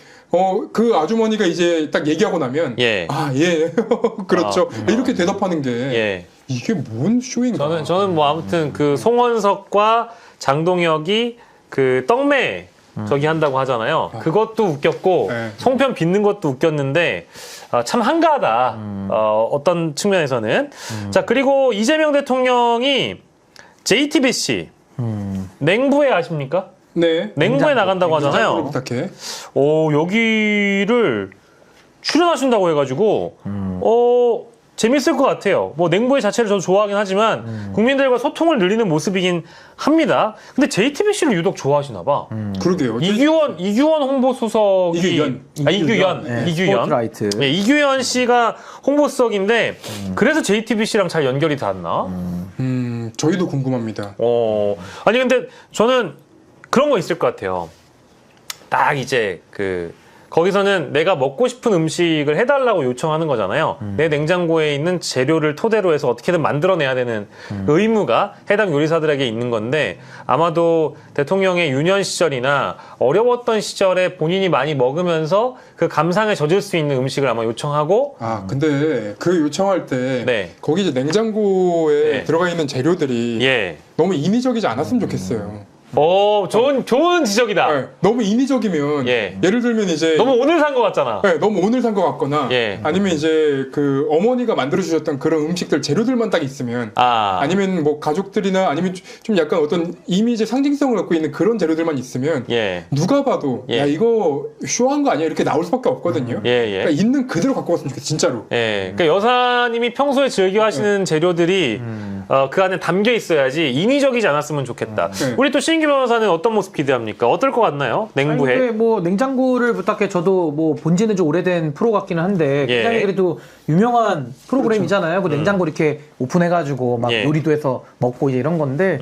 그 아주머니가 이제 딱 얘기하고 나면 예. 그렇죠. 이렇게 대답하는 게 예. 이게 뭔 쇼인가? 저는 뭐 아무튼 그 송원석과 장동혁이 그 떡매 저기 한다고 하잖아요. 그것도 웃겼고 네. 송편 빚는 것도 웃겼는데 참 한가하다. 어떤 측면에서는. 자, 그리고 이재명 대통령이 JTBC 냉부에 아십니까? 네. 냉부에 나간다고 하잖아요. 부탁해. 여기를 출연하신다고 해가지고 재밌을 것 같아요. 뭐 냉부의 자체를 저도 좋아하긴 하지만 국민들과 소통을 늘리는 모습이긴 합니다. 근데 JTBC를 유독 좋아하시나 봐. 그러게요. 이규원 홍보수석이 이규연. 스포트라이트. 네, 이규연 씨가 홍보수석인데 그래서 JTBC랑 잘 연결이 닿았나? 저희도 궁금합니다. 아니 근데 저는 그런 거 있을 것 같아요. 딱 이제 거기서는 내가 먹고 싶은 음식을 해달라고 요청하는 거잖아요. 내 냉장고에 있는 재료를 토대로 해서 어떻게든 만들어내야 되는 의무가 해당 요리사들에게 있는 건데 아마도 대통령의 유년 시절이나 어려웠던 시절에 본인이 많이 먹으면서 그 감상에 젖을 수 있는 음식을 아마 요청하고 근데 그 요청할 때 네. 거기 이제 냉장고에 네. 들어가 있는 재료들이 예. 너무 인위적이지 않았으면 좋겠어요. 좋은 지적이다. 네, 너무 인위적이면 예를 들면 이제 너무 오늘 산 것 같잖아. 네, 너무 오늘 산 것 같거나 예. 아니면 이제 그 어머니가 만들어 주셨던 그런 음식들 재료들만 딱 있으면 아니면 뭐 가족들이나 아니면 좀 약간 어떤 이미지 상징성을 갖고 있는 그런 재료들만 있으면 누가 봐도 야 이거 쇼한 거 아니야 이렇게 나올 수밖에 없거든요. 그러니까 있는 그대로 갖고 왔으면 좋겠어 진짜로. 그러니까 여사님이 평소에 즐겨 하시는 재료들이 그 안에 담겨 있어야지 인위적이지 않았으면 좋겠다. 우리 또 신기 변호사는 어떤 모습 기대합니까? 어떨 것 같나요? 냉부에? 근데 뭐 냉장고를 부탁해 저도 뭐 본지는 좀 오래된 프로 같기는 한데 굉장히 그래도 유명한 프로그램이잖아요. 그 냉장고 이렇게 오픈해가지고 막 요리도 해서 먹고 이제 이런 건데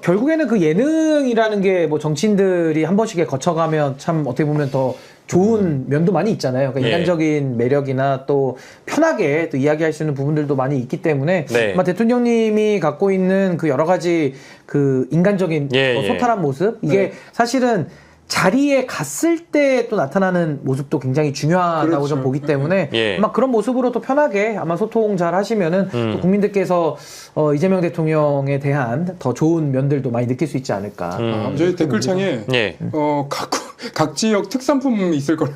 결국에는 그 예능이라는 게 뭐 정치인들이 한 번씩 거쳐가면 참 어떻게 보면 더 좋은 면도 많이 있잖아요. 그러니까 인간적인 매력이나 또 편하게 또 이야기할 수 있는 부분들도 많이 있기 때문에 아마 대통령님이 갖고 있는 그 여러 가지 그 인간적인 소탈한 모습 이게 사실은 자리에 갔을 때 또 나타나는 모습도 굉장히 중요하다고 좀 보기 때문에 아마 그런 모습으로 또 편하게 아마 소통 잘 하시면은 또 국민들께서 이재명 대통령에 대한 더 좋은 면들도 많이 느낄 수 있지 않을까. 저희 댓글창에 각 지역 특산품 있을 거라.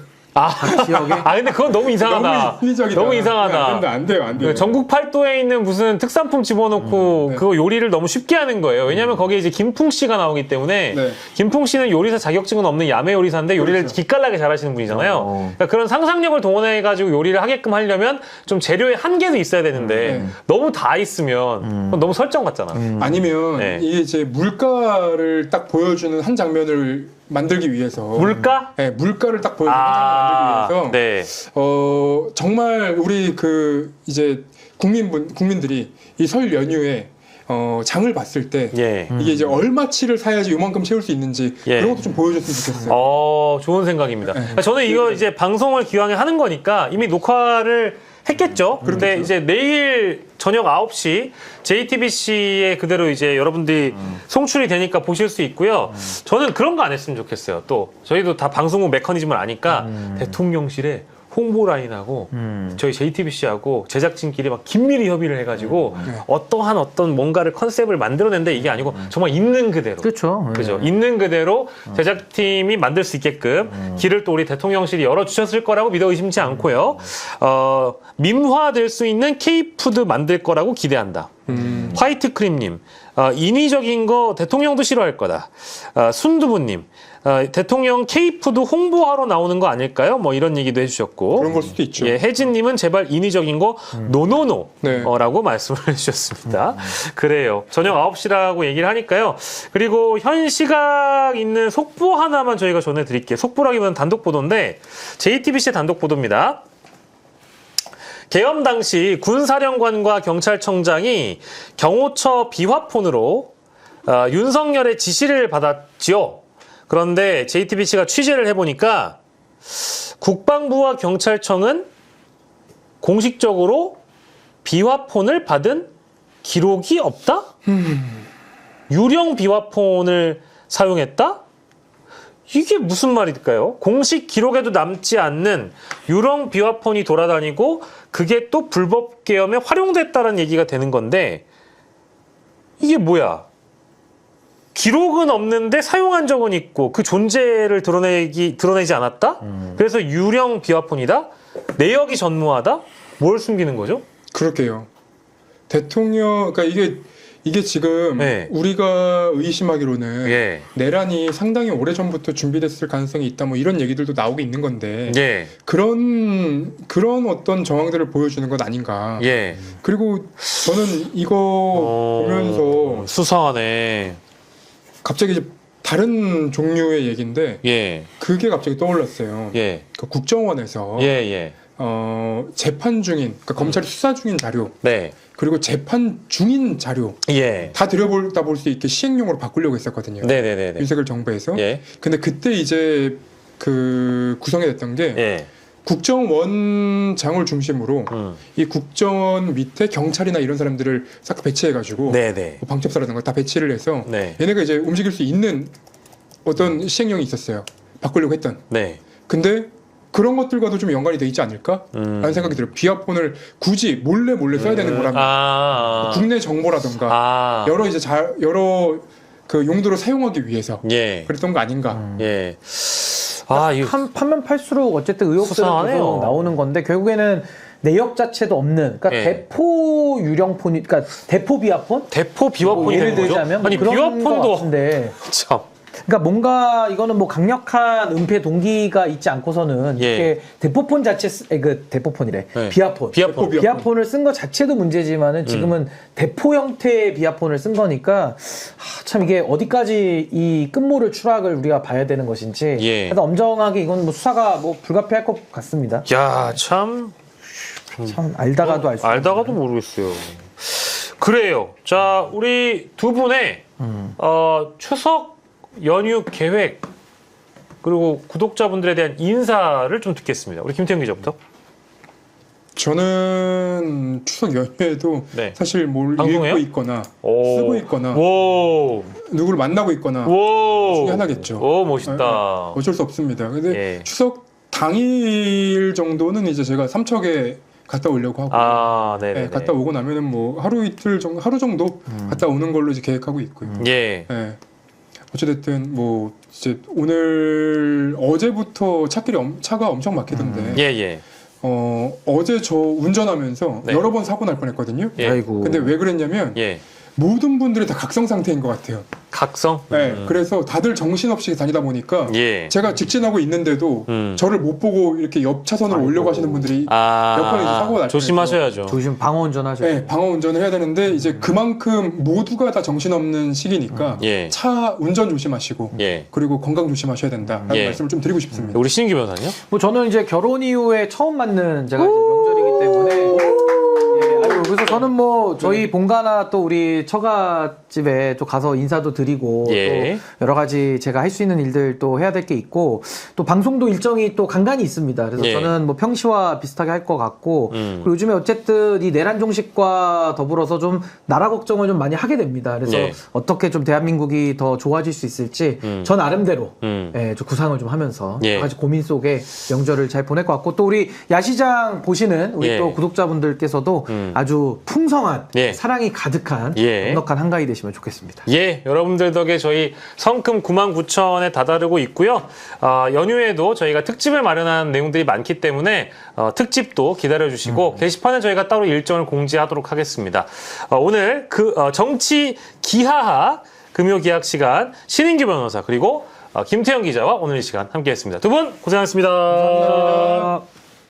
지역에? 근데 그건 너무 이상하다. 너무 이상하다. 안 돼요. 전국 팔도에 있는 무슨 특산품 집어넣고 그거 요리를 너무 쉽게 하는 거예요. 왜냐하면 거기에 이제 김풍 씨가 나오기 때문에 김풍 씨는 요리사 자격증은 없는 야매 요리사인데 요리를 기깔나게 잘하시는 분이잖아요. 그러니까 그런 상상력을 동원해가지고 요리를 하게끔 하려면 좀 재료의 한계도 있어야 되는데 너무 다 있으면 그건 너무 설정 같잖아. 아니면 이게 이제 물가를 딱 보여주는 한 장면을 만들기 위해서 물가? 네, 물가를 딱 보여주는 한 장면을 만들기 위해서 정말 우리 그 이제 국민들이 이 설 연휴에 장을 봤을 때 이게 이제 얼마치를 사야지 요만큼 채울 수 있는지 그런 것도 좀 보여줬으면 좋겠어요. 좋은 생각입니다. 저는 이거 이제 방송을 기왕에 하는 거니까 이미 녹화를 했겠죠. 근데 이제 내일 저녁 9시 JTBC에 그대로 이제 여러분들이 송출이 되니까 보실 수 있고요. 저는 그런 거 안 했으면 좋겠어요. 또 저희도 다 방송국 메커니즘을 아니까 대통령실에 홍보 라인하고 저희 JTBC하고 제작진끼리 막 긴밀히 협의를 해가지고 어떤 뭔가를 컨셉을 만들어낸데 이게 아니고 정말 있는 그대로. 그렇죠. 그죠. 있는 그대로 제작팀이 만들 수 있게끔 길을 또 우리 대통령실이 열어주셨을 거라고 믿어 의심치 않고요. 민화될 수 있는 K푸드 만들 거라고 기대한다. 화이트 크림님, 인위적인 거 대통령도 싫어할 거다. 순두부님, 대통령 K푸드 홍보하러 나오는 거 아닐까요? 뭐 이런 얘기도 해주셨고. 그런 걸 수도 있죠. 예, 혜진님은 제발 인위적인 거 노노노 네. 라고 말씀을 해주셨습니다. 그래요. 저녁 9시라고 얘기를 하니까요. 그리고 현 시각 있는 속보 하나만 저희가 전해드릴게요. 속보라기보다는 단독 보도인데 JTBC 단독 보도입니다. 계엄 당시 군사령관과 경찰청장이 경호처 비화폰으로 윤석열의 지시를 받았지요. 그런데 JTBC가 취재를 해보니까 국방부와 경찰청은 공식적으로 비화폰을 받은 기록이 없다? 유령 비화폰을 사용했다? 이게 무슨 말일까요? 공식 기록에도 남지 않는 유령 비화폰이 돌아다니고 그게 또 불법 계엄에 활용됐다는 얘기가 되는 건데 이게 뭐야? 기록은 없는데 사용한 적은 있고 그 존재를 드러내지 않았다? 그래서 유령 비화폰이다? 내역이 전무하다? 뭘 숨기는 거죠? 그렇게요. 대통령, 그러니까 이게 지금 네. 우리가 의심하기로는 예. 내란이 상당히 오래전부터 준비됐을 가능성이 있다 뭐 이런 얘기들도 나오고 있는 건데 예. 그런 어떤 정황들을 보여주는 것 아닌가. 예. 그리고 저는 이거 보면서 수상하네. 갑자기 이제 다른 종류의 얘기인데 예. 그게 갑자기 떠올랐어요. 예. 그 국정원에서 예. 예. 재판 중인, 그러니까 검찰이 수사 중인 자료, 네. 그리고 재판 중인 자료 예. 다 들여다 볼 수 있게 시행령으로 바꾸려고 했었거든요. 네네네. 윤석열 정부에서. 예. 근데 그때 이제 그 구성이 됐던 게 예. 국정원장을 중심으로 이 국정원 밑에 경찰이나 이런 사람들을 싹 배치해가지고 네네. 뭐 방첩사라든가 다 배치를 해서 네. 얘네가 이제 움직일 수 있는 어떤 시행령이 있었어요. 바꾸려고 했던. 네. 근데 그런 것들과도 좀 연관이 돼 있지 않을까? 라는 생각이 들어요. 비화폰을 굳이 몰래 써야 되는 거라면 국내 정보라든가 여러 이제 여러 그 용도로 사용하기 위해서 예. 그랬던 거 아닌가? 예. 이거 판면 팔수록 어쨌든 의혹들은 수상하네요. 계속 나오는 건데 결국에는 내역 자체도 없는, 그러니까 예. 대포 유령폰이, 그러니까 대포 비화폰? 대포 비화폰이 예를 되는 거죠? 들자면 아니 그런 비화폰도 것 같은데. 참. 그러니까 뭔가 이거는 뭐 강력한 은폐 동기가 있지 않고서는 예. 이렇게 대포폰 자체 대포폰이래. 네. 비화폰. 비화폰. 비화폰을 쓴 것 자체도 문제지만은 지금은 대포 형태의 비화폰을 쓴 거니까 참 이게 어디까지 이 끝모를 추락을 우리가 봐야 되는 것인지 예. 일단 엄정하게 이건 뭐 수사가 뭐 불가피할 것 같습니다. 야, 참 참 알다가도 알 수. 알다가도 모르겠어요. 그래요. 자, 우리 두 분의 추석 연휴 계획 그리고 구독자분들에 대한 인사를 좀 듣겠습니다. 우리 김태형 기자부터. 저는 추석 연휴에도 네. 사실 뭘 방송해요? 읽고 있거나 오. 쓰고 있거나 오. 누구를 만나고 있거나 오. 중에 하나겠죠. 오, 멋있다. 어쩔 수 없습니다. 근데 예. 추석 당일 정도는 이제 제가 삼척에 갔다 오려고 하고 네네. 갔다 오고 나면은 뭐 하루 정도 갔다 오는 걸로 이제 계획하고 있고요. 예. 예. 어찌됐든 뭐 이제 오늘 어제부터 차가 엄청 막히던데 예, 예. 어제 저 운전하면서 네. 여러 번 사고 날 뻔했거든요. 예. 아이고. 근데 왜 그랬냐면 예. 모든 분들이 다 각성 상태인 것 같아요. 각성? 네, 그래서 다들 정신없이 다니다 보니까 예. 제가 직진하고 있는데도 저를 못 보고 이렇게 옆 차선으로 오려고 하시는 분들이 몇 번 이제 사고가 날 조심하셔야죠. 조심 방어 운전하셔야 돼요. 네, 방어 운전을 해야 되는데 이제 그만큼 모두가 다 정신없는 시기니까 예. 차 운전 조심하시고 예. 그리고 건강 조심하셔야 된다라는 예. 말씀을 좀 드리고 싶습니다. 우리 신인규 변호사는요? 뭐 저는 이제 결혼 이후에 처음 맞는 제가 이제 명절이기 때문에 예, 아유 그래서 저는 뭐 저희 본가나 또 우리 처갓집에 또 가서 인사도 드리고 예. 또 여러 가지 제가 할 수 있는 일들 또 해야 될 게 있고 또 방송도 일정이 또 간간히 있습니다. 그래서 예. 저는 뭐 평시와 비슷하게 할 것 같고 그리고 요즘에 어쨌든 이 내란 종식과 더불어서 좀 나라 걱정을 좀 많이 하게 됩니다. 그래서 예. 어떻게 좀 대한민국이 더 좋아질 수 있을지 저 나름대로 좀 구상을 좀 하면서 예. 여러 가지 고민 속에 명절을 잘 보낼 것 같고 또 우리 야시장 보시는 우리 예. 또 구독자분들께서도 아주 풍성한 예. 사랑이 가득한 예. 넉넉한 한가위 되시면 좋겠습니다. 예, 여러분들 덕에 저희 성금 99,000원에 다다르고 있고요. 연휴에도 저희가 특집을 마련한 내용들이 많기 때문에 특집도 기다려주시고 게시판에 저희가 따로 일정을 공지하도록 하겠습니다. 오늘 정치 기하학 금요기약 시간 신인규 변호사 그리고 김태형 기자와 오늘 이 시간 함께했습니다. 두 분 고생하셨습니다. 감사합니다.